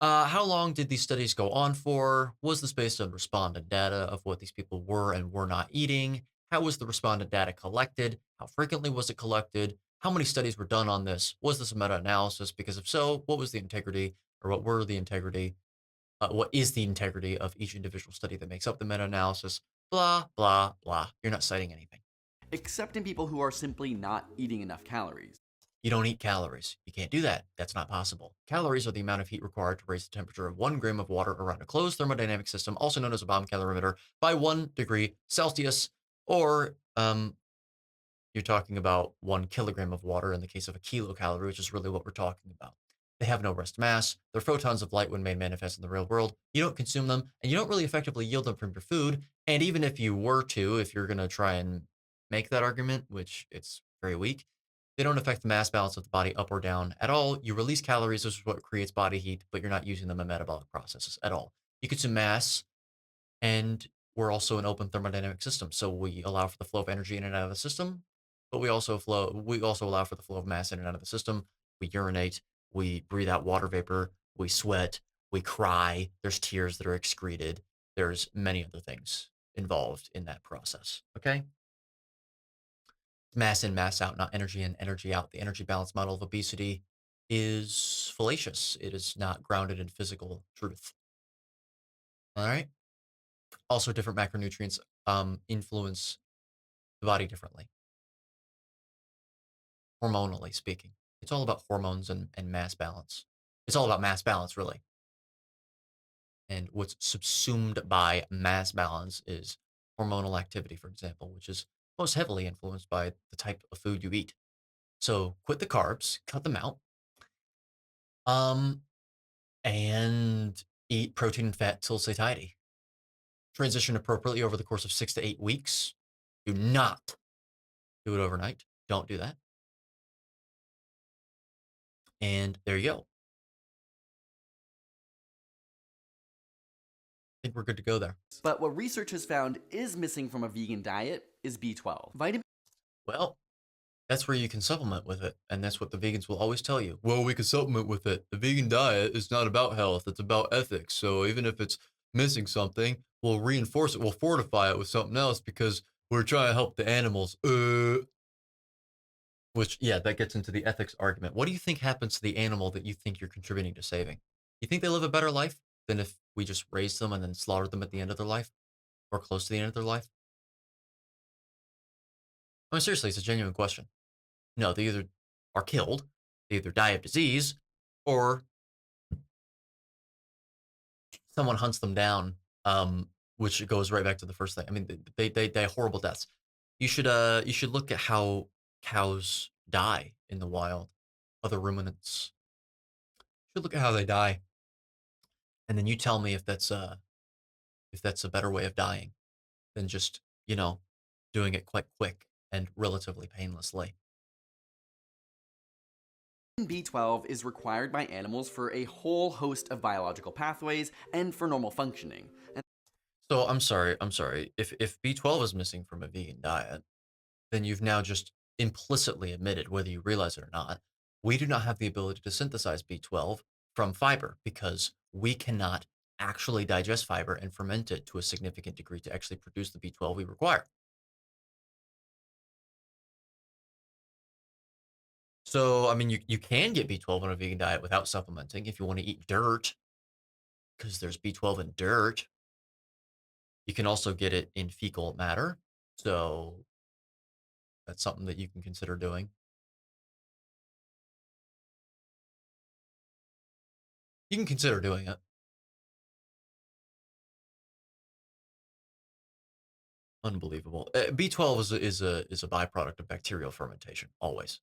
How long did these studies go on for? Was this based on respondent data of what these people were and were not eating? How was the respondent data collected? How frequently was it collected? How many studies were done on this? Was this a meta-analysis? Because if so, what was the integrity, or what is the integrity of each individual study that makes up the meta-analysis? Blah, blah, blah. You're not citing anything. Except in people who are simply not eating enough calories. You don't eat calories. You can't do that. That's not possible. Calories are the amount of heat required to raise the temperature of 1 gram of water around a closed thermodynamic system, also known as a bomb calorimeter, by 1 degree Celsius, or you're talking about 1 kilogram of water in the case of a kilocalorie, which is really what we're talking about. They have no rest mass. They're photons of light when made manifest in the real world. You don't consume them, and you don't really effectively yield them from your food. And even if you were to, if you're going to try and make that argument, which it's very weak, they don't affect the mass balance of the body up or down at all. You release calories, which is what creates body heat, but you're not using them in metabolic processes at all. You consume mass, and we're also an open thermodynamic system. So we allow for the flow of energy in and out of the system, but we also allow for the flow of mass in and out of the system. We urinate, we breathe out water vapor, we sweat, we cry, there's tears that are excreted, there's many other things involved in that process. Okay? Mass in, mass out, not energy in, energy out. The energy balance model of obesity is fallacious. It is not grounded in physical truth. All right? Also, different macronutrients influence the body differently, hormonally speaking. It's all about hormones and mass balance. It's all about mass balance, really. And what's subsumed by mass balance is hormonal activity, for example, which is most heavily influenced by the type of food you eat. So quit the carbs, cut them out, um, and eat protein and fat till satiety. Transition appropriately over the course of 6 to 8 weeks. Do not do it overnight. Don't do that. And there you go. I think we're good to go there. But what research has found is missing from a vegan diet is B12. Well, that's where you can supplement with it. And that's what the vegans will always tell you. Well, we can supplement with it. The vegan diet is not about health, it's about ethics. So even if it's missing something, we'll reinforce it, we'll fortify it with something else because we're trying to help the animals. Which, yeah, that gets into the ethics argument. What do you think happens to the animal that you think you're contributing to saving? You think they live a better life than if we just raised them and then slaughtered them at the end of their life or close to the end of their life? I mean, seriously, it's a genuine question. No, they either are killed, they either die of disease, or someone hunts them down, which goes right back to the first thing. I mean, they die horrible deaths. You should look at how cows die in the wild. other ruminants. You should look at how they die, and then you tell me if that's a better way of dying than just, you know, doing it quite quick and relatively painlessly. B12 is required by animals for a whole host of biological pathways and for normal functioning. And So I'm sorry. If B12 is missing from a vegan diet, then you've now just implicitly admitted, whether you realize it or not, we do not have the ability to synthesize B12 from fiber because we cannot actually digest fiber and ferment it to a significant degree to actually produce the B12 we require. So, I mean, you can get B12 on a vegan diet without supplementing if you want to eat dirt, because there's B12 in dirt. You can also get it in fecal matter. So, that's something that you can consider doing. You can consider doing it. Unbelievable. B12 is a byproduct of bacterial fermentation, always.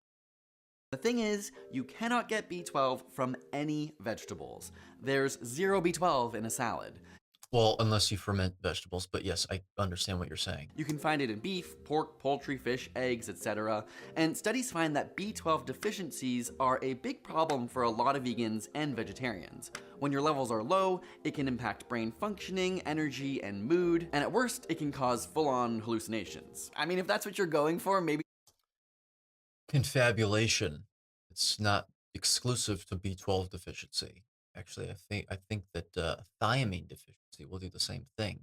the thing is, you cannot get B12 from any vegetables. There's zero B12 in a salad. Well, unless you ferment vegetables, but yes, I understand what you're saying. You can find it in beef, pork, poultry, fish, eggs, etc. And studies find that B12 deficiencies are a big problem for a lot of vegans and vegetarians. When your levels are low, it can impact brain functioning, energy, and mood, and at worst, it can cause full-on hallucinations. I mean, if that's what you're going for, maybe Confabulation. It's not exclusive to B12 deficiency. Actually, I think that thiamine deficiency will do the same thing.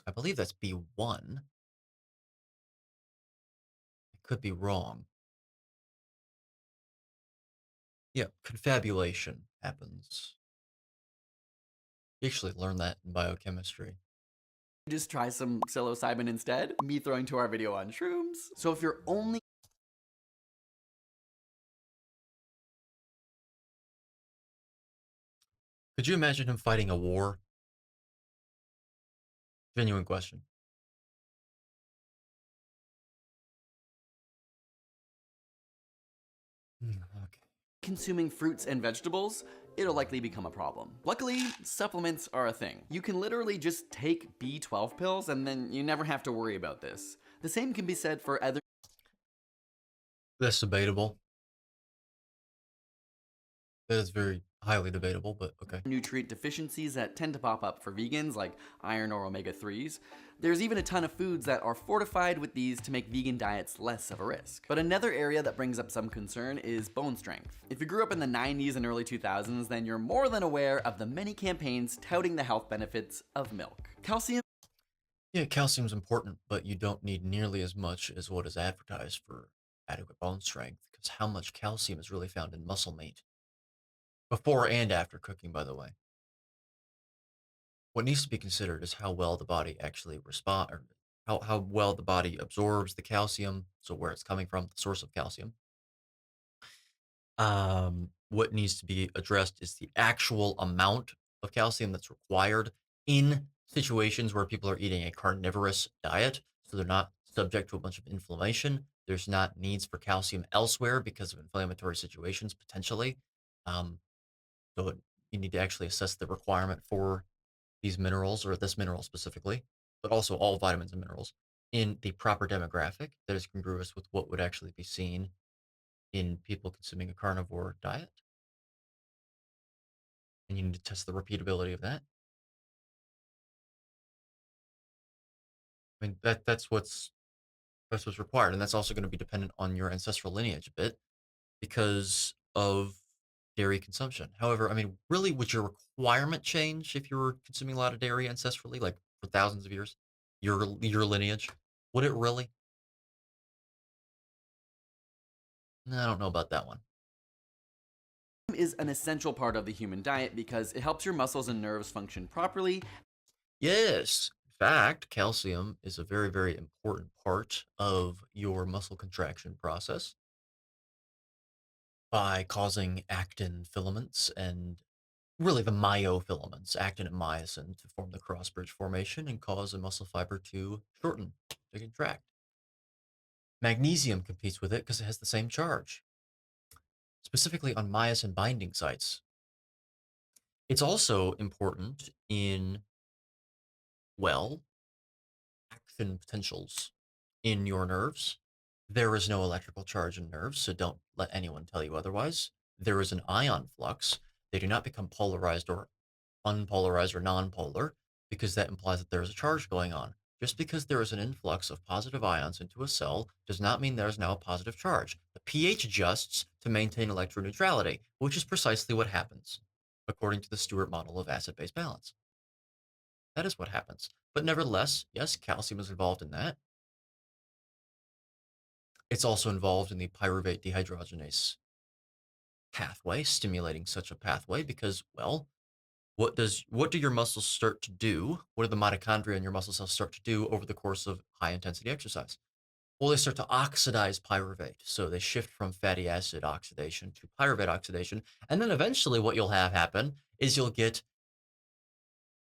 I believe that's B1. I could be wrong. Yeah, confabulation happens. You actually learn that in biochemistry. just try some psilocybin instead. Me throwing to our video on shrooms. So if you're only Could you imagine him fighting a war? Genuine question. Okay. consuming fruits and vegetables, it'll likely become a problem. Luckily, supplements are a thing. You can literally just take B12 pills and then you never have to worry about this. The same can be said for other That's debatable. That is very highly debatable, but okay. nutrient deficiencies that tend to pop up for vegans, like iron or omega-3s. There's even a ton of foods that are fortified with these to make vegan diets less of a risk. But another area that brings up some concern is bone strength. If you grew up in the 90s and early 2000s, then you're more than aware of the many campaigns touting the health benefits of milk. Calcium Yeah, calcium's important, but you don't need nearly as much as what is advertised for adequate bone strength, because how much calcium is really found in muscle meat? Before and after cooking, by the way. What needs to be considered is how well the body actually respond, or how well the body absorbs the calcium, so where it's coming from, the source of calcium. What needs to be addressed is the actual amount of calcium that's required in situations where people are eating a carnivorous diet, so they're not subject to a bunch of inflammation. There's not needs for calcium elsewhere because of inflammatory situations potentially. Um, you need to actually assess the requirement for these minerals or this mineral specifically, but also all vitamins and minerals in the proper demographic that is congruous with what would actually be seen in people consuming a carnivore diet. And you need to test the repeatability of that. I mean, that's what's required, and that's also going to be dependent on your ancestral lineage a bit because of dairy consumption. However, I mean, really, would your requirement change if you were consuming a lot of dairy ancestrally, like for thousands of years? Your lineage, would it really? No, I don't know about that one. is an essential part of the human diet because it helps your muscles and nerves function properly. Yes. In fact, calcium is a very, very important part of your muscle contraction process by causing actin filaments and really the myofilaments, actin and myosin, to form the cross bridge formation and cause a muscle fiber to shorten, to contract. Magnesium competes with it because it has the same charge. specifically on myosin binding sites. It's also important in, well, action potentials in your nerves. There is no electrical charge in nerves, so don't let anyone tell you otherwise. There is an ion flux. They do not become polarized or unpolarized or nonpolar because that implies that there is a charge going on. Just because there is an influx of positive ions into a cell does not mean there is now a positive charge. The pH adjusts to maintain electroneutrality, which is precisely what happens, according to the Stewart model of acid-base balance. That is what happens. But nevertheless, yes, calcium is involved in that. It's also involved in the pyruvate dehydrogenase pathway, stimulating such a pathway because, well, what do your muscles start to do? What do the mitochondria in your muscle cells start to do over the course of high intensity exercise? Well, they start to oxidize pyruvate. So they shift from fatty acid oxidation to pyruvate oxidation. And then eventually what you'll have happen is you'll get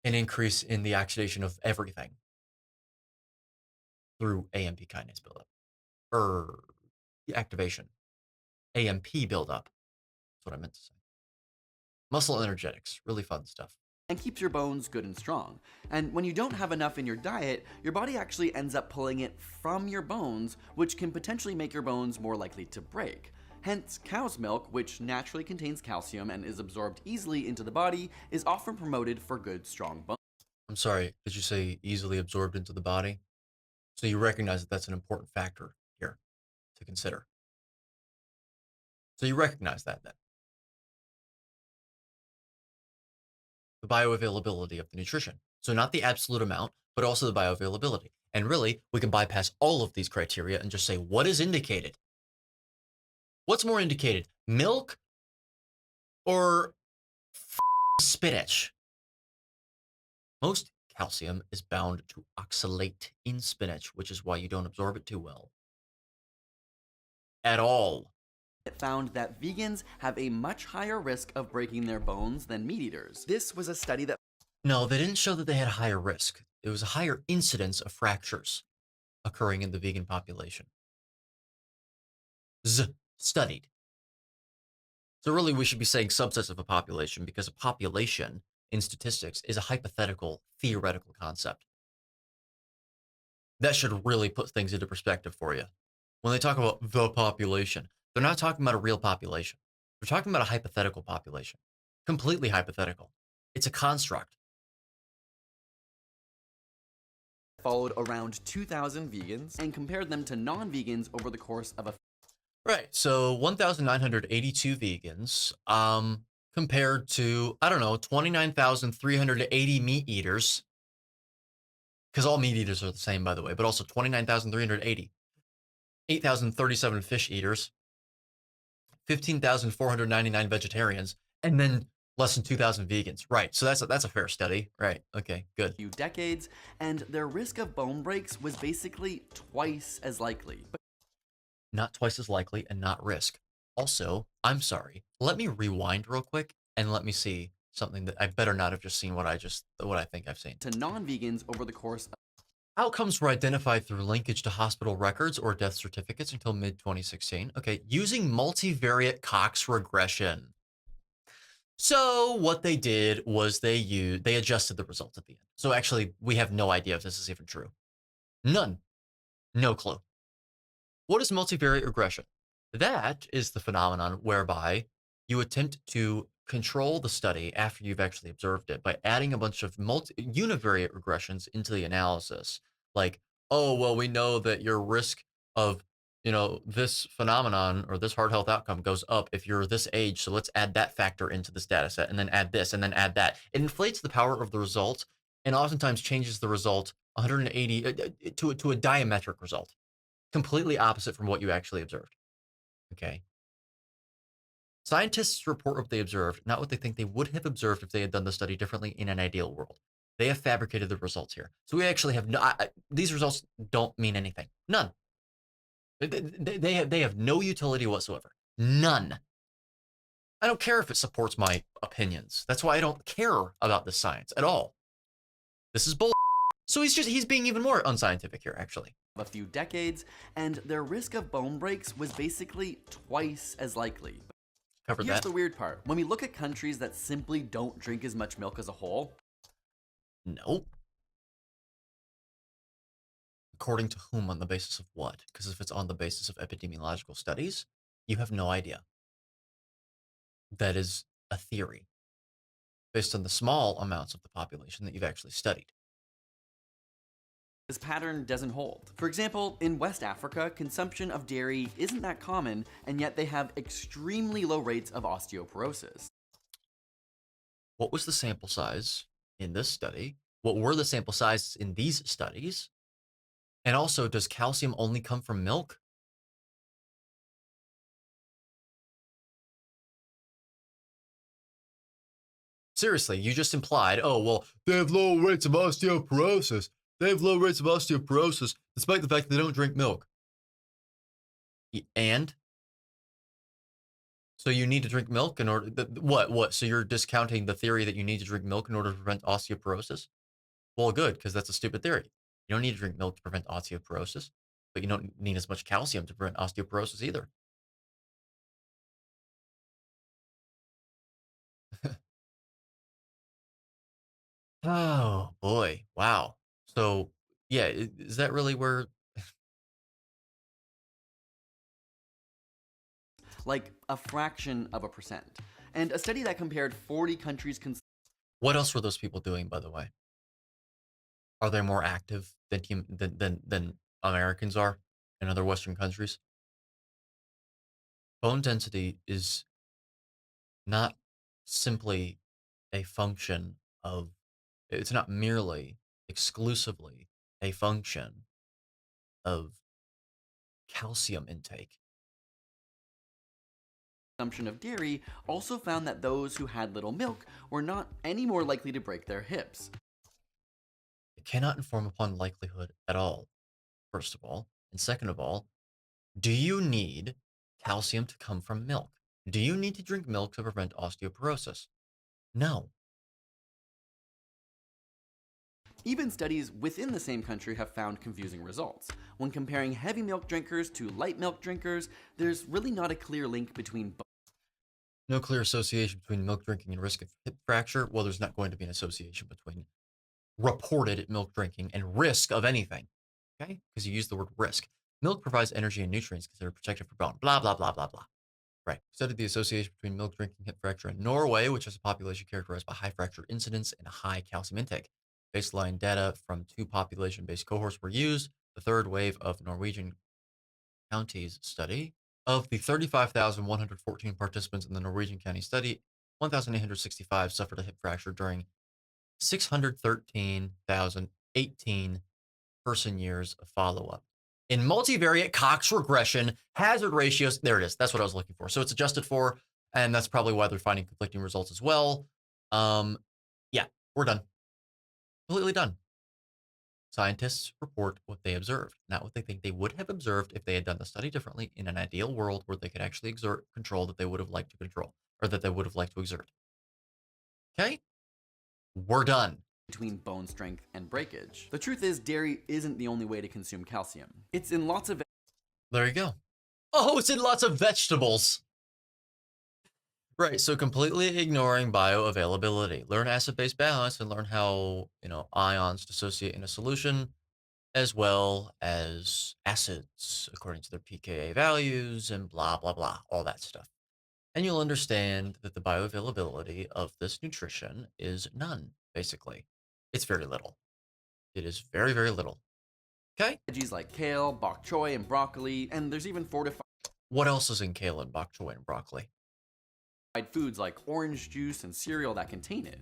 an increase in the oxidation of everything through AMP kinase buildup or activation. AMP buildup. That's what I meant to say. Muscle energetics, really fun stuff. and keeps your bones good and strong. And when you don't have enough in your diet, your body actually ends up pulling it from your bones, which can potentially make your bones more likely to break. Hence, cow's milk, which naturally contains calcium and is absorbed easily into the body, is often promoted for good, strong bones. I'm sorry, did you say easily absorbed into the body? So you recognize that that's an important factor here to consider. So you recognize that then. The bioavailability of the nutrition. So not the absolute amount, but also the bioavailability. And really, we can bypass all of these criteria and just say, what is indicated? What's more indicated, milk or spinach? Most calcium is bound to oxalate in spinach, which is why you don't absorb it too well. At all. It found that vegans have a much higher risk of breaking their bones than meat eaters. This was a study that No, they didn't show that they had a higher risk. There was a higher incidence of fractures occurring in the vegan population. Studied. So really, we should be saying subsets of a population because a population in statistics is a hypothetical, theoretical concept. That should really put things into perspective for you. When they talk about the population, they're not talking about a real population. They're talking about a hypothetical population. Completely hypothetical. It's a construct. followed around 2,000 vegans and compared them to non-vegans over the course of a Right. So 1,982 vegans compared to, I don't know, 29,380 meat eaters. Because all meat eaters are the same, by the way, but also 29,380. 8,037 fish eaters, 15,499 vegetarians, and then less than 2,000 vegans. Right. So that's a fair study. Right. Okay, good. few decades, and their risk of bone breaks was basically twice as likely. Not twice as likely and not risk. Also, I'm sorry. Let me rewind real quick and let me see something that I better not have just seen what I think I've seen. To non-vegans over the course of Outcomes were identified through linkage to hospital records or death certificates until mid-2016. Okay, using multivariate Cox regression. So what they did was they adjusted the results at the end. So actually, we have no idea if this is even true. None. No clue. What is multivariate regression? That is the phenomenon whereby you attempt to control the study after you've actually observed it by adding a bunch of univariate regressions into the analysis. Like, oh, well, we know that your risk of, this phenomenon or this heart health outcome goes up if you're this age. So let's add that factor into this data set and then add this and then add that. It inflates the power of the result and oftentimes changes the result 180 to a diametric result, completely opposite from what you actually observed. Okay. Scientists report what they observed, not what they think they would have observed if they had done the study differently in an ideal world. They have fabricated the results here. So we actually have these results don't mean anything. None. They have no utility whatsoever. None. I don't care if it supports my opinions. That's why I don't care about this science at all. This is bull. So he's being even more unscientific here, actually. a few decades, and their risk of bone breaks was basically twice as likely. Covered Here's that. the weird part. When we look at countries that simply don't drink as much milk as a whole, Nope. According to whom, on the basis of what? Because if it's on the basis of epidemiological studies, you have no idea. That is a theory based on the small amounts of the population that you've actually studied. this pattern doesn't hold. For example, in West Africa, consumption of dairy isn't that common, and yet they have extremely low rates of osteoporosis. What was the sample size in this study? What were the sample sizes in these studies? And also, does calcium only come from milk? Seriously, you just implied, oh, well, they have low rates of osteoporosis. They have low rates of osteoporosis, despite the fact that they don't drink milk. And? So you need to drink milk in order, what? So you're discounting the theory that you need to drink milk in order to prevent osteoporosis? Well, good, because that's a stupid theory. You don't need to drink milk to prevent osteoporosis, but you don't need as much calcium to prevent osteoporosis either. Oh, boy. Wow. So, yeah, is that really where? Like a fraction of a percent. And a study that compared 40 countries' What else were those people doing, by the way? Are they more active than Americans are in other Western countries? Bone density is not simply a function of, it's not merely exclusively a function of calcium intake. consumption of dairy also found that those who had little milk were not any more likely to break their hips. It cannot inform upon likelihood at all, first of all. And second of all, do you need calcium to come from milk? Do you need to drink milk to prevent osteoporosis? No. Even studies within the same country have found confusing results. When comparing heavy milk drinkers to light milk drinkers, there's really not a clear link between both. No clear association between milk drinking and risk of hip fracture. Well, there's not going to be an association between reported milk drinking and risk of anything. Okay? Because you use the word risk. Milk provides energy and nutrients considered protective for bone. Blah, blah, blah, blah, blah. Right. Studied the association between milk drinking and hip fracture in Norway, which has a population characterized by high fracture incidence and high calcium intake. Baseline data from 2 population-based cohorts were used. The third wave of Norwegian counties study. Of the 35,114 participants in the Norwegian county study, 1,865 suffered a hip fracture during 613,018 person years of follow-up. In multivariate Cox regression, hazard ratios, there it is. That's what I was looking for. So it's adjusted for, and that's probably why they're finding conflicting results as well. Yeah, we're done. Completely done. Scientists report what they observed, not what they think they would have observed if they had done the study differently in an ideal world where they could actually exert control that they would have liked to control, or that they would have liked to exert. Okay? We're done. Between bone strength and breakage. The truth is, dairy isn't the only way to consume calcium. It's in lots of. There you go. Oh, it's in lots of vegetables. Right, so completely ignoring bioavailability. Learn acid-base balance and learn how, ions dissociate in a solution, as well as acids according to their pKa values and blah, blah, blah, all that stuff. And you'll understand that the bioavailability of this nutrition is none, basically. It's very little. It is very, very little. Okay? Veggies like kale, bok choy, and broccoli, and there's even fortified What else is in kale and bok choy and broccoli? foods like orange juice and cereal that contain it.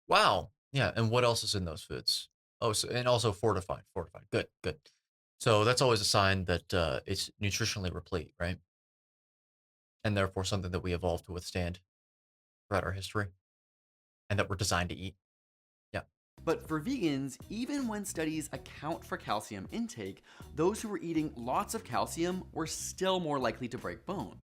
Wow. Yeah, and what else is in those foods? Oh, so, and also fortified. Fortified. Good, good. So that's always a sign that it's nutritionally replete, right? And therefore something that we evolved to withstand throughout our history and that we're designed to eat. Yeah. But for vegans, even when studies account for calcium intake, those who were eating lots of calcium were still more likely to break bone.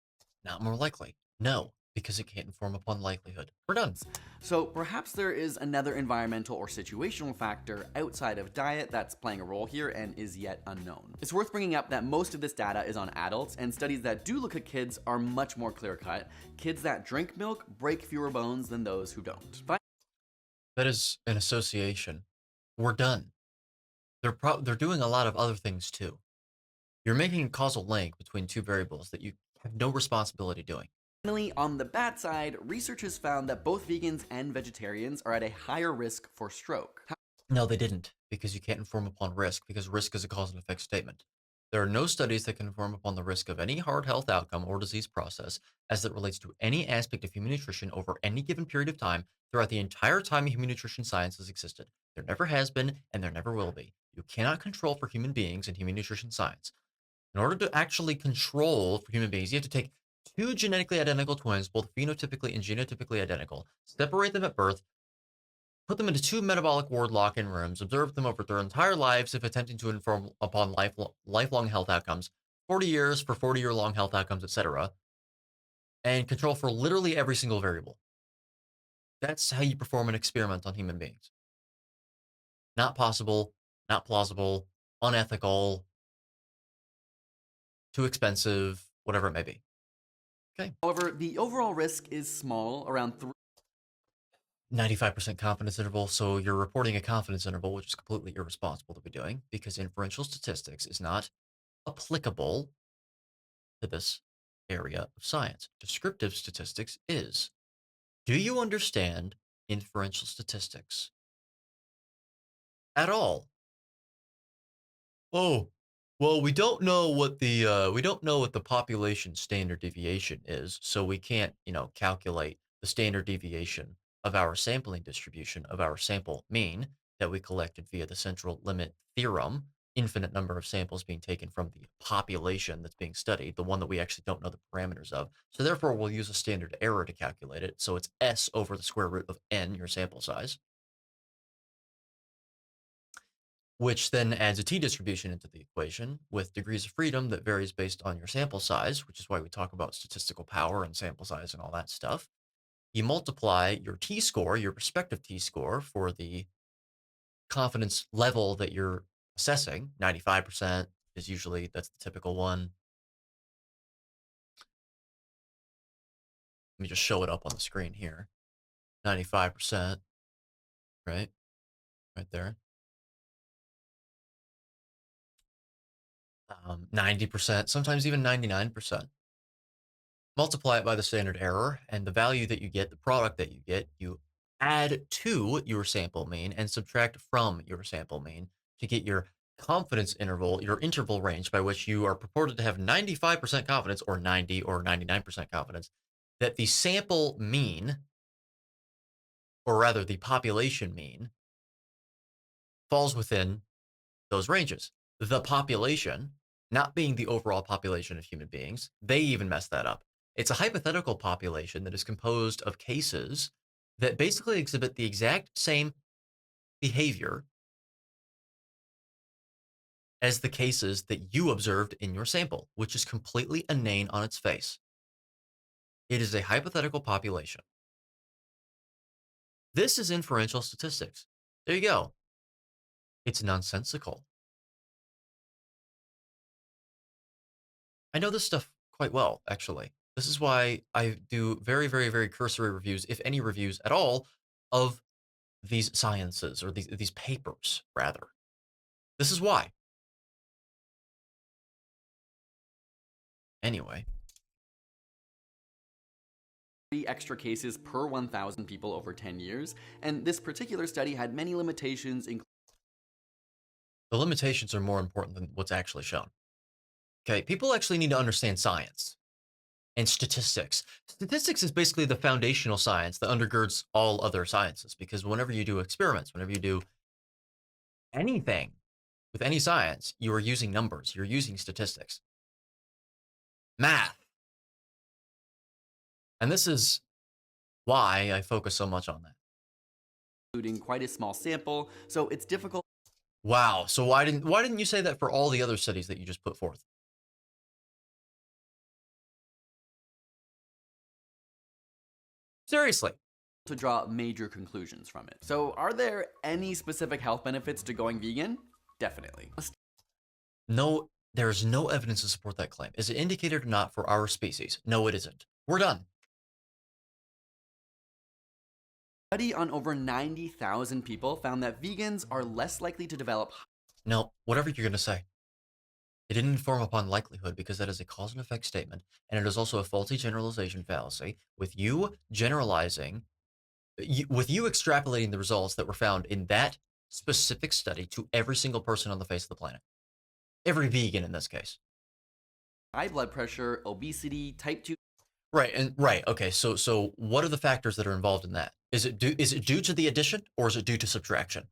Not more likely. No, Because it can't inform upon likelihood. We're done. So perhaps there is another environmental or situational factor outside of diet that's playing a role here and is yet unknown. It's worth bringing up that most of this data is on adults, and studies that do look at kids are much more clear-cut. Kids that drink milk break fewer bones than those who don't. That is an association. We're done. They're doing a lot of other things too. You're making a causal link between two variables that you have no responsibility doing. Finally, on the bad side, researchers found that both vegans and vegetarians are at a higher risk for stroke. No, they didn't, because you can't inform upon risk, because risk is a cause and effect statement. There are no studies that can inform upon the risk of any hard health outcome or disease process as it relates to any aspect of human nutrition over any given period of time throughout the entire time human nutrition science has existed. There never has been, and there never will be. You cannot control for human beings in human nutrition science. In order to actually control for human beings, you have to take two genetically identical twins, both phenotypically and genotypically identical, separate them at birth, put them into two metabolic ward lock-in rooms, observe them over their entire lives if attempting to inform upon lifelong health outcomes, 40 years for 40-year-long health outcomes, etc., and control for literally every single variable. That's how you perform an experiment on human beings. Not possible, not plausible, unethical, too expensive, whatever it may be. Okay. However, the overall risk is small, around 95% confidence interval, so you're reporting a confidence interval, which is completely irresponsible to be doing, because inferential statistics is not applicable to this area of science. Descriptive statistics is. Do you understand inferential statistics at all? Oh, well, we don't know what the population standard deviation is, so we can't, calculate the standard deviation of our sampling distribution of our sample mean that we collected via the central limit theorem, infinite number of samples being taken from the population that's being studied, the one that we actually don't know the parameters of. So therefore, we'll use a standard error to calculate it. So it's S over the square root of n, your sample size, which then adds a t-distribution into the equation with degrees of freedom that varies based on your sample size, which is why we talk about statistical power and sample size and all that stuff. You multiply your t-score, your respective t-score for the confidence level that you're assessing. 95% is usually, that's the typical one. Let me just show it up on the screen here. 95%, right? Right there. 90%, sometimes even 99%. Multiply it by the standard error, and the value that you get, the product that you get, you add to your sample mean and subtract from your sample mean to get your confidence interval, your interval range by which you are purported to have 95% confidence or 90 or 99% confidence that the sample mean, or rather the population mean, falls within those ranges. The population, not being the overall population of human beings, they even mess that up. It's a hypothetical population that is composed of cases that basically exhibit the exact same behavior as the cases that you observed in your sample, which is completely inane on its face. It is a hypothetical population. This is inferential statistics. There you go. It's nonsensical. I know this stuff quite well, actually. This is why I do very, very, very cursory reviews, if any reviews at all, of these sciences or these papers, rather. This is why. Anyway. 3 extra cases per 1,000 people over 10 years, and this particular study had many limitations, including The limitations are more important than what's actually shown. Okay, people actually need to understand science and statistics. Statistics is basically the foundational science that undergirds all other sciences, because whenever you do experiments, whenever you do anything with any science, you are using numbers, you're using statistics, math. And this is why I focus so much on that. quite a small sample, so it's difficult. Wow. So why didn't you say that for all the other studies that you just put forth? Seriously. to draw major conclusions from it. So, are there any specific health benefits to going vegan? Definitely. No, there's no evidence to support that claim. Is it indicated or not for our species? No, it isn't. We're done. Study on over 90,000 people found that vegans are less likely to develop. No, whatever you're going to say. It didn't inform upon likelihood because that is a cause and effect statement, and it is also a faulty generalization fallacy with you generalizing, with you extrapolating the results that were found in that specific study to every single person on the face of the planet. Every vegan in this case. High blood pressure, obesity, type 2. Right. Okay. So what are the factors that are involved in that? Is it due to the addition or is it due to subtraction?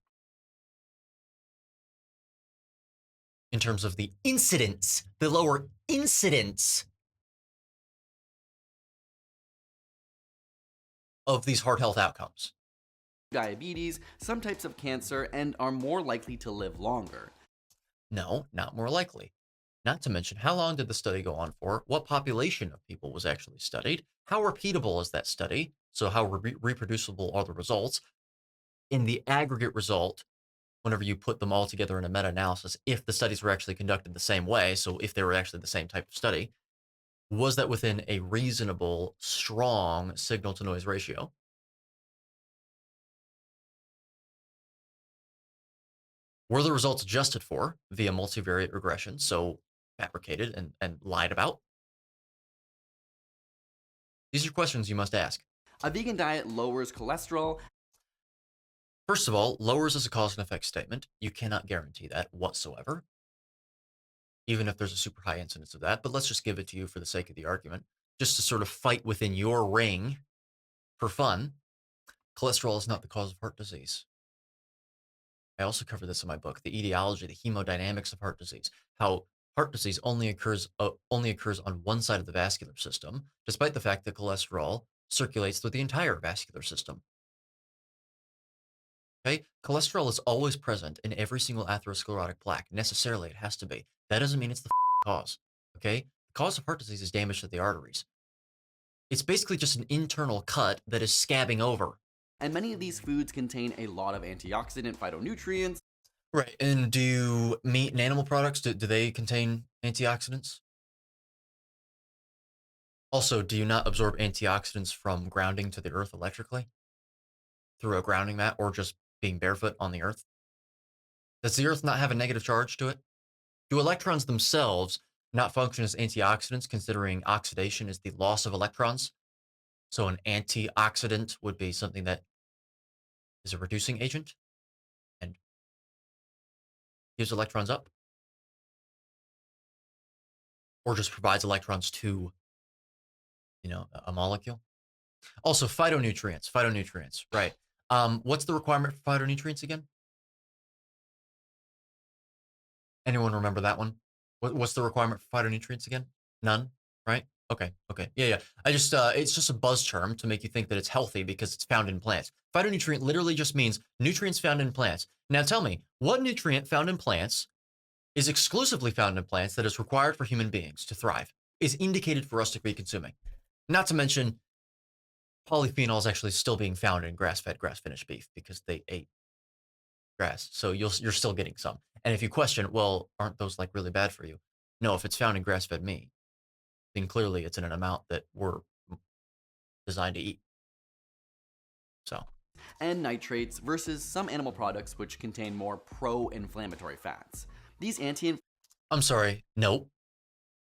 In terms of the incidence, the lower incidence of these heart health outcomes. Diabetes, some types of cancer, and are more likely to live longer. No, not more likely. Not to mention, how long did the study go on for? What population of people was actually studied? How repeatable is that study? So how reproducible are the results? In the aggregate result, whenever you put them all together in a meta-analysis, if the studies were actually conducted the same way, so if they were actually the same type of study, was that within a reasonable, strong signal-to-noise ratio? Were the results adjusted for via multivariate regression, so fabricated and lied about? These are questions you must ask. A vegan diet lowers cholesterol. First of all, lowers is a cause and effect statement. You cannot guarantee that whatsoever, even if there's a super high incidence of that. But let's just give it to you for the sake of the argument, just to sort of fight within your ring for fun. Cholesterol is not the cause of heart disease. I also cover this in my book, The Etiology, the Hemodynamics of Heart Disease, how heart disease only occurs on one side of the vascular system, despite the fact that cholesterol circulates through the entire vascular system. Okay? Cholesterol is always present in every single atherosclerotic plaque. Necessarily, it has to be. That doesn't mean it's the cause. Okay? The cause of heart disease is damage to the arteries. It's basically just an internal cut that is scabbing over. And many of these foods contain a lot of antioxidant phytonutrients. Right. And do meat and animal products, do they contain antioxidants? Also, do you not absorb antioxidants from grounding to the earth electrically through a grounding mat or just being barefoot on the earth? Does the earth not have a negative charge to it? Do electrons themselves not function as antioxidants, considering oxidation is the loss of electrons? So an antioxidant would be something that is a reducing agent and gives electrons up, or just provides electrons to, a molecule. Also, phytonutrients, right? What's the requirement for phytonutrients again? Anyone remember that one? What's the requirement for phytonutrients again? None, right? Okay. Yeah. I just, it's just a buzz term to make you think that it's healthy because it's found in plants. Phytonutrient literally just means nutrients found in plants. Now tell me, what nutrient found in plants is exclusively found in plants that is required for human beings to thrive, is indicated for us to be consuming? Not to mention, polyphenol is actually still being found in grass-fed, grass-finished beef because they ate grass. So you're still getting some. And if you question, well, aren't those like really bad for you? No, if it's found in grass-fed meat, then clearly it's in an amount that we're designed to eat. So. And nitrates versus some animal products which contain more pro-inflammatory fats. These I'm sorry, no.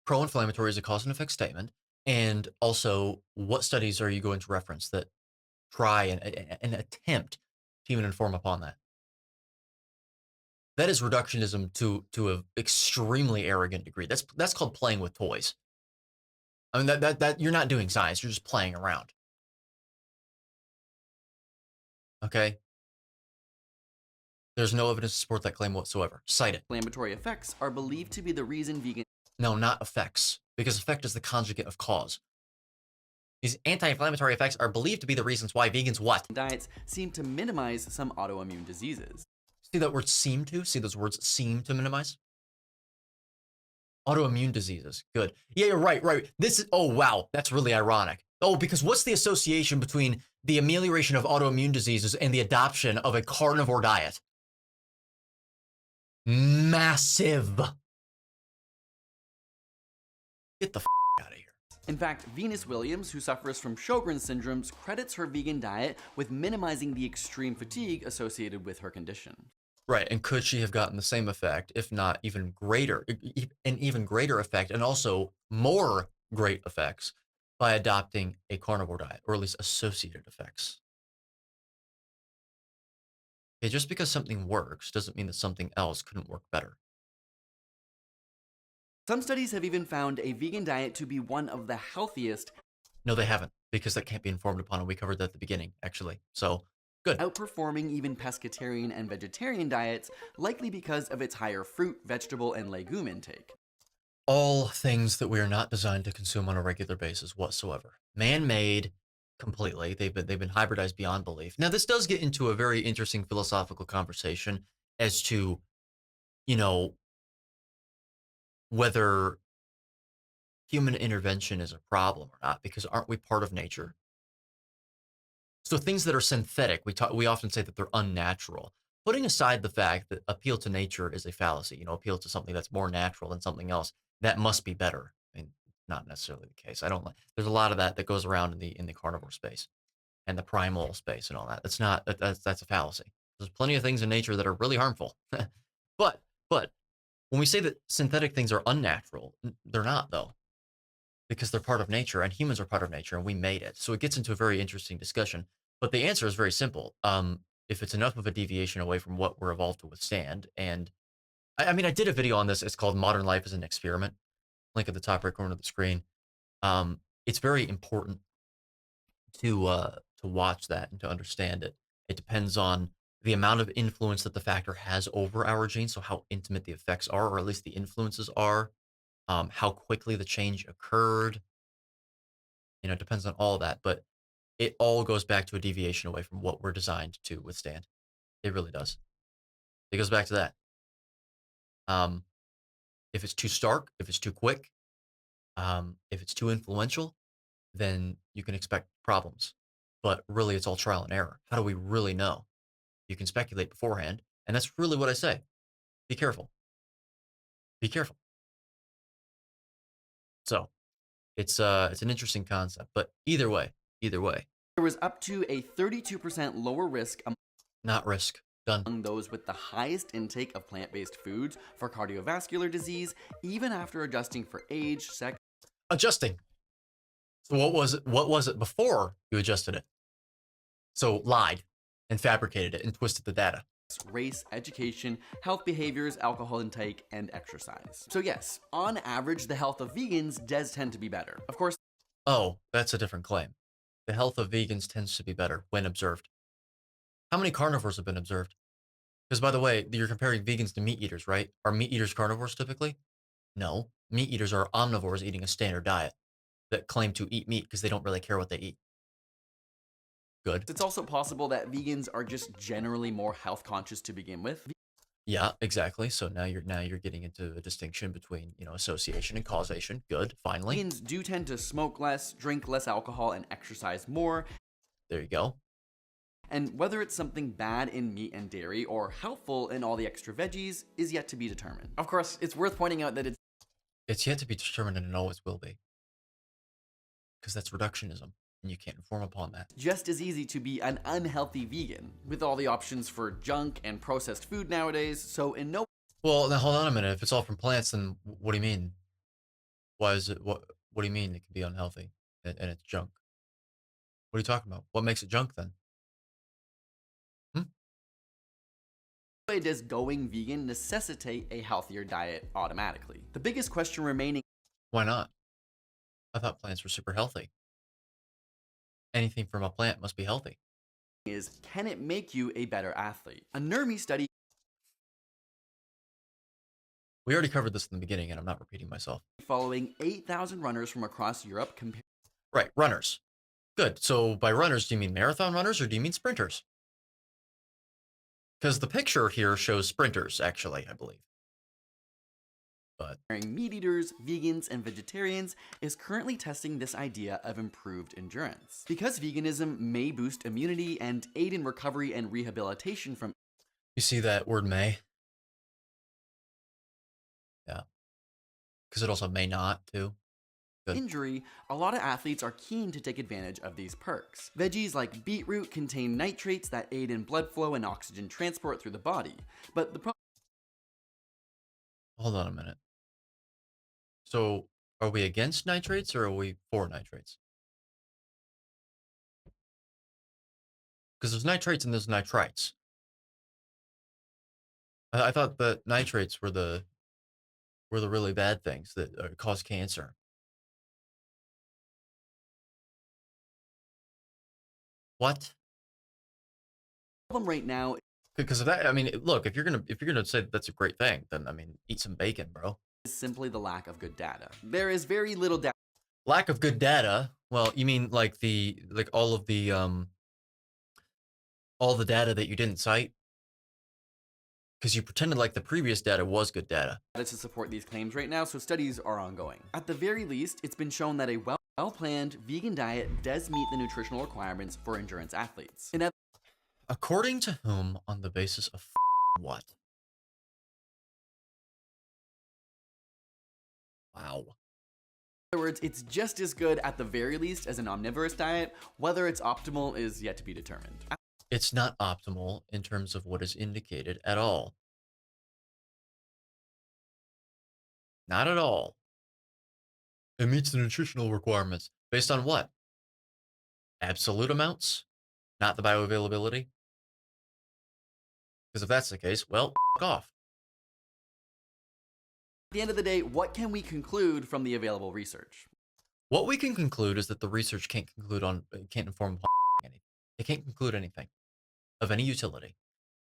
Pro-inflammatory is a cause and effect statement. And also, what studies are you going to reference that try and attempt to even inform upon that? That is reductionism to an extremely arrogant degree. That's called playing with toys. I mean, that you're not doing science. You're just playing around. Okay? There's no evidence to support that claim whatsoever. Cite it. inflammatory effects are believed to be the reason vegan. No, not effects, because effect is the conjugate of cause. These anti-inflammatory effects are believed to be the reasons why vegans what? Diets seem to minimize some autoimmune diseases. See that word seem to? See those words seem to minimize? Autoimmune diseases. Good. Yeah, you're right. This is, oh, wow. That's really ironic. Oh, because what's the association between the amelioration of autoimmune diseases and the adoption of a carnivore diet? Massive. Get the out of here. In fact, Venus Williams, who suffers from Sjogren's syndrome, credits her vegan diet with minimizing the extreme fatigue associated with her condition. Right, and could she have gotten the same effect, if not even greater, an even greater effect, and also more great effects by adopting a carnivore diet, or at least associated effects? Okay, just because something works doesn't mean that something else couldn't work better. Some studies have even found a vegan diet to be one of the healthiest, No, they haven't, because that can't be informed upon, and we covered that at the beginning, actually. So, good. outperforming even pescatarian and vegetarian diets, likely because of its higher fruit, vegetable, and legume intake. All things that we are not designed to consume on a regular basis whatsoever. Man-made completely. They've been hybridized beyond belief. Now, this does get into a very interesting philosophical conversation as to, you know, whether human intervention is a problem or not, because aren't we part of nature? So things that are synthetic, we often say that they're unnatural. Putting aside the fact that appeal to nature is a fallacy, appeal to something that's more natural than something else, that must be better. I mean, not necessarily the case. I don't like. There's a lot of that goes around in the carnivore space and the primal space and all that. That's not that's a fallacy. There's plenty of things in nature that are really harmful. but but when we say that synthetic things are unnatural, they're not though, because they're part of nature and humans are part of nature and we made it. So it gets into a very interesting discussion. But the answer is very simple. If it's enough of a deviation away from what we're evolved to withstand, and I mean, I did a video on this. It's called "Modern Life as an Experiment." Link at the top right corner of the screen. It's very important to watch that and to understand it. It depends on the amount of influence that the factor has over our genes, so how intimate the effects are, or at least the influences are, how quickly the change occurred. It depends on all that, but it all goes back to a deviation away from what we're designed to withstand. It really does. It goes back to that. Um, if it's too stark, if it's too quick, if it's too influential, then you can expect problems. But really, it's all trial and error. How do we really know? You can speculate beforehand, and that's really what I say. Be careful. Be careful. So it's an interesting concept, but either way, There was up to a 32% lower risk not risk. Done. among those with the highest intake of plant-based foods for cardiovascular disease, even after adjusting for age, sex, Adjusting. So what was it? What was it before you adjusted it? So lied and fabricated it and twisted the data. race, education, health behaviors, alcohol intake, and exercise. So yes, on average, the health of vegans does tend to be better. Of course, Oh, that's a different claim. The health of vegans tends to be better when observed. How many carnivores have been observed? Because by the way, you're comparing vegans to meat eaters, right? Are meat eaters carnivores typically? No. Meat eaters are omnivores eating a standard diet that claim to eat meat because they don't really care what they eat. Good. it's also possible that vegans are just generally more health conscious to begin with. Yeah, exactly. So now you're getting into a distinction between, association and causation. Good. Finally. Vegans do tend to smoke less, drink less alcohol, and exercise more. There you go. And whether it's something bad in meat and dairy or helpful in all the extra veggies is yet to be determined. Of course, it's worth pointing out that it's It's yet to be determined and it always will be. Because that's reductionism. And you can't inform upon that. just as easy to be an unhealthy vegan, with all the options for junk and processed food nowadays, so in no Well, now hold on a minute. If it's all from plants, then what do you mean? Why is it what do you mean it can be unhealthy and it's junk? What are you talking about? What makes it junk then? Hmm? way does going vegan necessitate a healthier diet automatically. The biggest question remaining Why not? I thought plants were super healthy. Anything from a plant must be healthy. is, can it make you a better athlete? A NERMI study We already covered this in the beginning, and I'm not repeating myself. following 8,000 runners from across Europe compared Right, runners. Good. So by runners, do you mean marathon runners or do you mean sprinters? Because the picture here shows sprinters, actually, I believe. But it. Meat eaters, vegans, and vegetarians is currently testing this idea of improved endurance. Because veganism may boost immunity and aid in recovery and rehabilitation from You see that word may? Yeah. Because it also may not, too. Good. injury, a lot of athletes are keen to take advantage of these perks. Veggies like beetroot contain nitrates that aid in blood flow and oxygen transport through the body. But the problem Hold on a minute. So, are we against nitrates or are we for nitrates? Because there's nitrates and there's nitrites. I thought that nitrates were the really bad things that cause cancer. What? right now Because of that, I mean, look, if you're gonna say that that's a great thing, then I mean, eat some bacon, bro. is simply the lack of good data. There is very little data Lack of good data. Well, you mean like all the data that you didn't cite because you pretended like the previous data was good data. to support these claims right now, so studies are ongoing. At the very least, it's been shown that a well-planned vegan diet does meet the nutritional requirements for endurance athletes. In According to whom, on the basis of what? Wow. other words, it's just as good at the very least as an omnivorous diet. Whether it's optimal is yet to be determined. It's not optimal in terms of what is indicated at all. Not at all. It meets the nutritional requirements. Based on what? Absolute amounts? Not the bioavailability? Because if that's the case, well, off. At the end of the day, what can we conclude from the available research? What we can conclude is that the research can't inform anything. It can't conclude anything of any utility.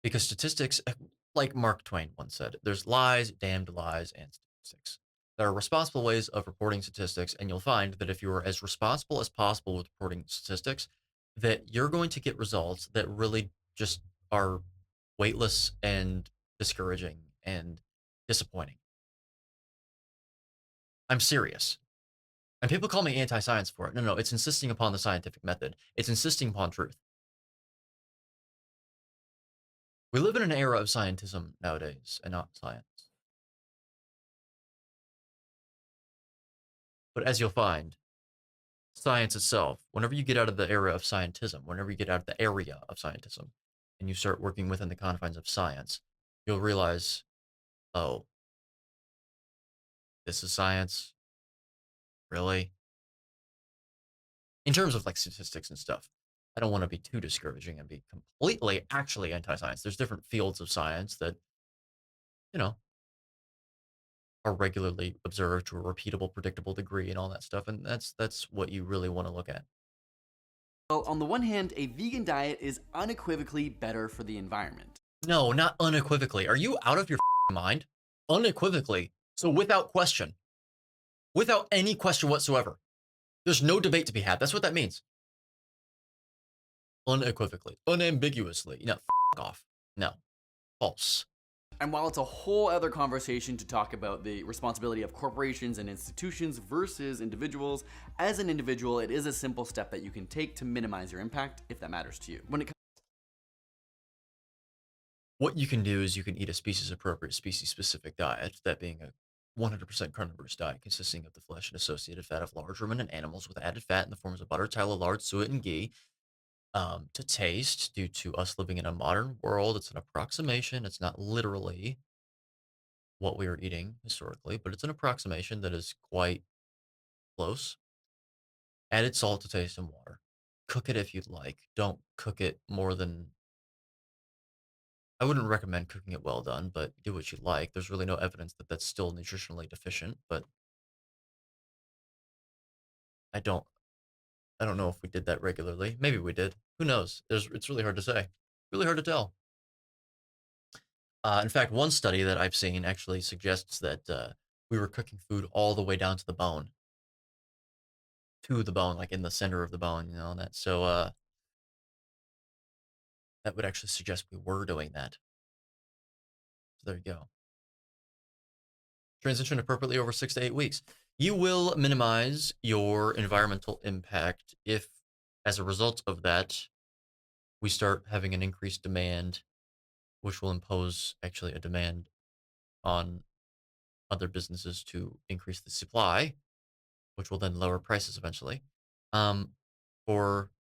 Because statistics, like Mark Twain once said, there's lies, damned lies, and statistics. There are responsible ways of reporting statistics, and you'll find that if you are as responsible as possible with reporting statistics, that you're going to get results that really just are weightless and discouraging and disappointing. I'm serious. And people call me anti-science for it. No, it's insisting upon the scientific method. It's insisting upon truth. We live in an era of scientism nowadays and not science. But as you'll find, science itself, whenever you get out of the era of scientism, whenever you get out of the area of scientism, and you start working within the confines of science, you'll realize, oh, this is science? Really? In terms of like statistics and stuff, I don't want to be too discouraging and be completely actually anti-science. There's different fields of science that, you know, are regularly observed to a repeatable, predictable degree and all that stuff. And that's what you really want to look at. Well, on the one hand, a vegan diet is unequivocally better for the environment. No, not unequivocally. Are you out of your mind? Unequivocally. So without question. Without any question whatsoever. There's no debate to be had. That's what that means. Unequivocally. Unambiguously. No, off. No. False. And while it's a whole other conversation to talk about the responsibility of corporations and institutions versus individuals, as an individual, it is a simple step that you can take to minimize your impact if that matters to you. What you can do is you can eat a species-appropriate, species-specific diet, that being a 100% carnivorous diet consisting of the flesh and associated fat of large ruminant animals with added fat in the forms of butter, tallow, lard, suet, and ghee. To taste, due to us living in a modern world, it's an approximation. It's not literally what we were eating historically, but it's an approximation that is quite close. Added salt to taste and water. Cook it if you'd like. Don't cook it more than... I wouldn't recommend cooking it well done, but do what you like. There's really no evidence that that's still nutritionally deficient, but I don't know if we did that regularly. Maybe we did. Who knows? It's really hard to say. Really hard to tell. In fact, one study that I've seen actually suggests that we were cooking food all the way down to the bone. To the bone, like in the center of the bone, and that. So that would actually suggest we were doing that. So there you go. transition appropriately over 6 to 8 weeks. You will minimize your environmental impact if, as a result of that, we start having an increased demand, which will impose actually a demand on other businesses to increase the supply, which will then lower prices eventually, um, for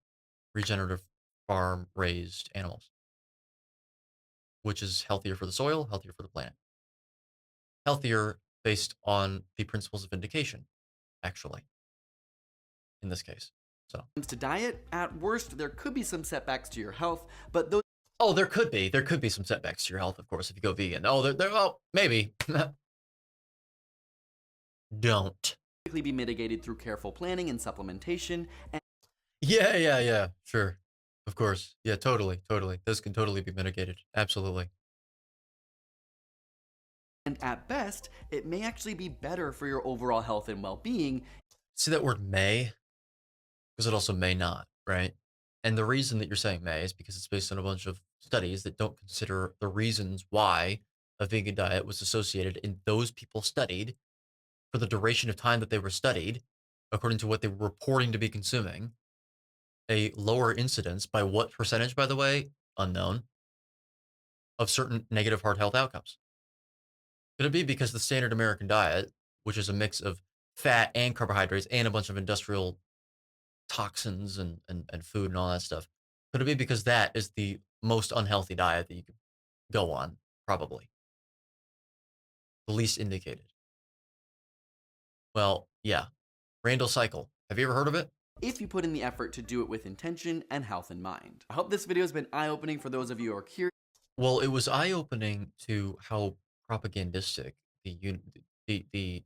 regenerative farm raised animals, which is healthier for the soil, healthier for the planet, healthier based on the principles of indication, actually, in this case. So, To diet, at worst, there could be some setbacks to your health, but those oh, there could be some setbacks to your health, of course, if you go vegan. Oh, oh, maybe. Don't. typically be mitigated through careful planning and supplementation, Yeah. Sure. Of course. Yeah, totally. This can totally be mitigated. Absolutely. and at best, it may actually be better for your overall health and well-being. See that word may? Because it also may not, right? And the reason that you're saying may is because it's based on a bunch of studies that don't consider the reasons why a vegan diet was associated in those people studied for the duration of time that they were studied, according to what they were reporting to be consuming, a lower incidence by what percentage, by the way, unknown, of certain negative heart health outcomes. Could it be because the standard American diet, which is a mix of fat and carbohydrates and a bunch of industrial toxins and food and all that stuff, could it be because that is the most unhealthy diet that you could go on? Probably. The least indicated. Well, yeah. Randall cycle. Have you ever heard of it? If you put in the effort to do it with intention and health in mind. I hope this video has been eye-opening for those of you who are curious. Well, it was eye-opening to how propagandistic the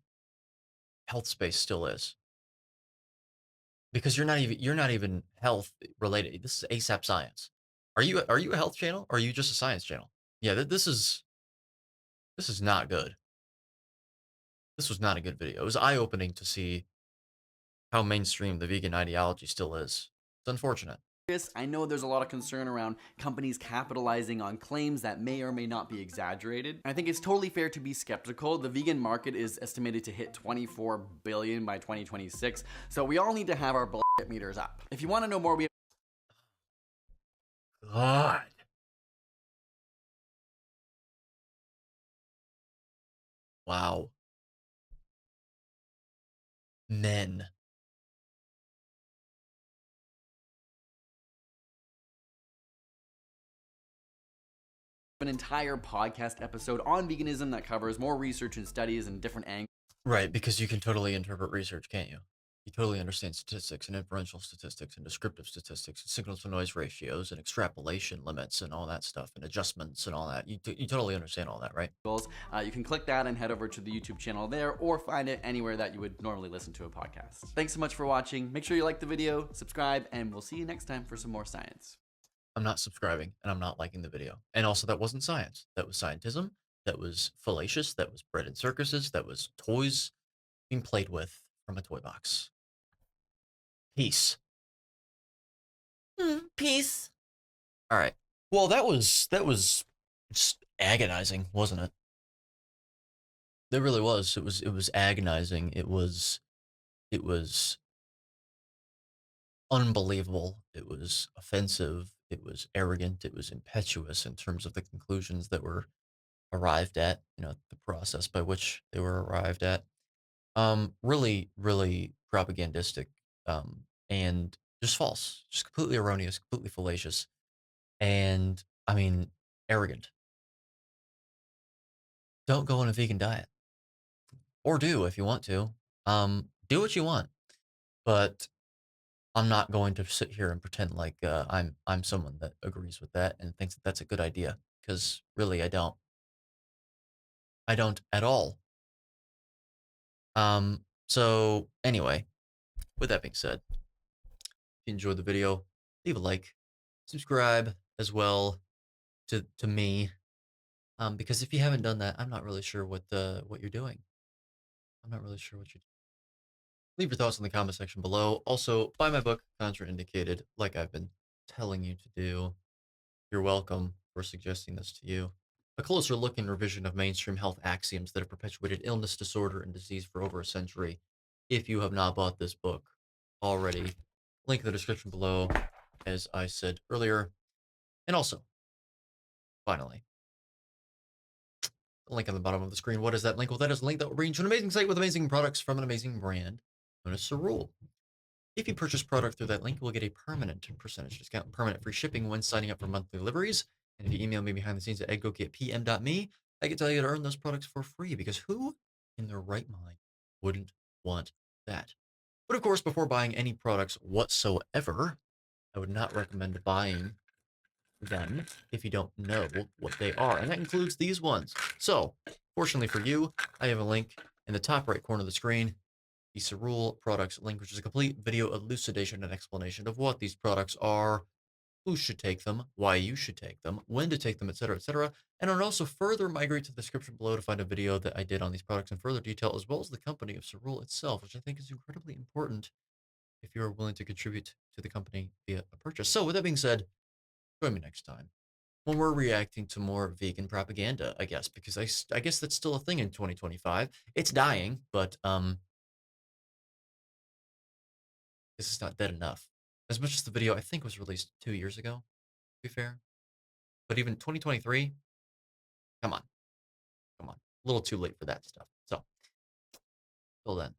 health space still is. Because you're not even health related. This is ASAP science. Are you a health channel or are you just a science channel? Yeah, this is not good. This was not a good video. It was eye-opening to see how mainstream the vegan ideology still is. It's unfortunate. I know there's a lot of concern around companies capitalizing on claims that may or may not be exaggerated. I think it's totally fair to be skeptical. The vegan market is estimated to hit 24 billion by 2026, so we all need to have our bullshit meters up. If you want to know more, we God. Wow. Men. have an entire podcast episode on veganism that covers more research and studies and different angles. Right, because you can totally interpret research, can't you? You totally understand statistics and inferential statistics and descriptive statistics and signal to noise ratios and extrapolation limits and all that stuff and adjustments and all that. You totally understand all that, right? You can click that and head over to the YouTube channel there or find it anywhere that you would normally listen to a podcast. Thanks so much for watching. Make sure you like the video, subscribe, and we'll see you next time for some more science. I'm not subscribing and I'm not liking the video. And also, that wasn't science. That was scientism. That was fallacious. That was bred in circuses. That was toys being played with from a toy box. Peace. Peace. All right. Well, that was just agonizing, wasn't it? It really was. It was agonizing. It was unbelievable. It was offensive. It was arrogant. It was impetuous in terms of the conclusions that were arrived at, the process by which they were arrived at. Really propagandistic, and just false, just completely erroneous, completely fallacious, and I mean, arrogant. Don't go on a vegan diet, or do if you want to. Do what you want, but I'm not going to sit here and pretend like I'm someone that agrees with that and thinks that that's a good idea, because really I don't. I don't at all. So anyway, with that being said, if you enjoyed the video, leave a like, subscribe as well to me, because if you haven't done that, I'm not really sure what you're doing. I'm not really sure what you're. Leave your thoughts in the comment section below. Also, buy my book, Contrainidicated, like I've been telling you to do. You're welcome for suggesting this to you. a closer look and revision of mainstream health axioms that have perpetuated illness, disorder, and disease for over a century. If you have not bought this book already, link in the description below, as I said earlier. And also, finally, the link on the bottom of the screen. What is that link? Well, that is a link that will bring you to an amazing site with amazing products from an amazing brand known as Cerule. If you purchase product through that link, you will get a permanent percentage discount and permanent free shipping when signing up for monthly deliveries. And if you email me behind the scenes at edgoki@pm.me, I can tell you to earn those products for free because who in their right mind wouldn't want that? But of course, before buying any products whatsoever, I would not recommend buying them if you don't know what they are. And that includes these ones. So, fortunately for you, I have a link in the top right corner of the screen, the Cerule Products link, which is a complete video elucidation and explanation of what these products are, who should take them, why you should take them, when to take them, etc., etc. And I'll also further migrate to the description below to find a video that I did on these products in further detail, as well as the company of Cerule itself, which I think is incredibly important if you are willing to contribute to the company via a purchase. So, with that being said, join me next time when we're reacting to more vegan propaganda, I guess, because I guess that's still a thing in 2025. It's dying, but this is not dead enough. As much as the video I think was released 2 years ago, to be fair, but even 2023, come on, come on, a little too late for that stuff. So, till then.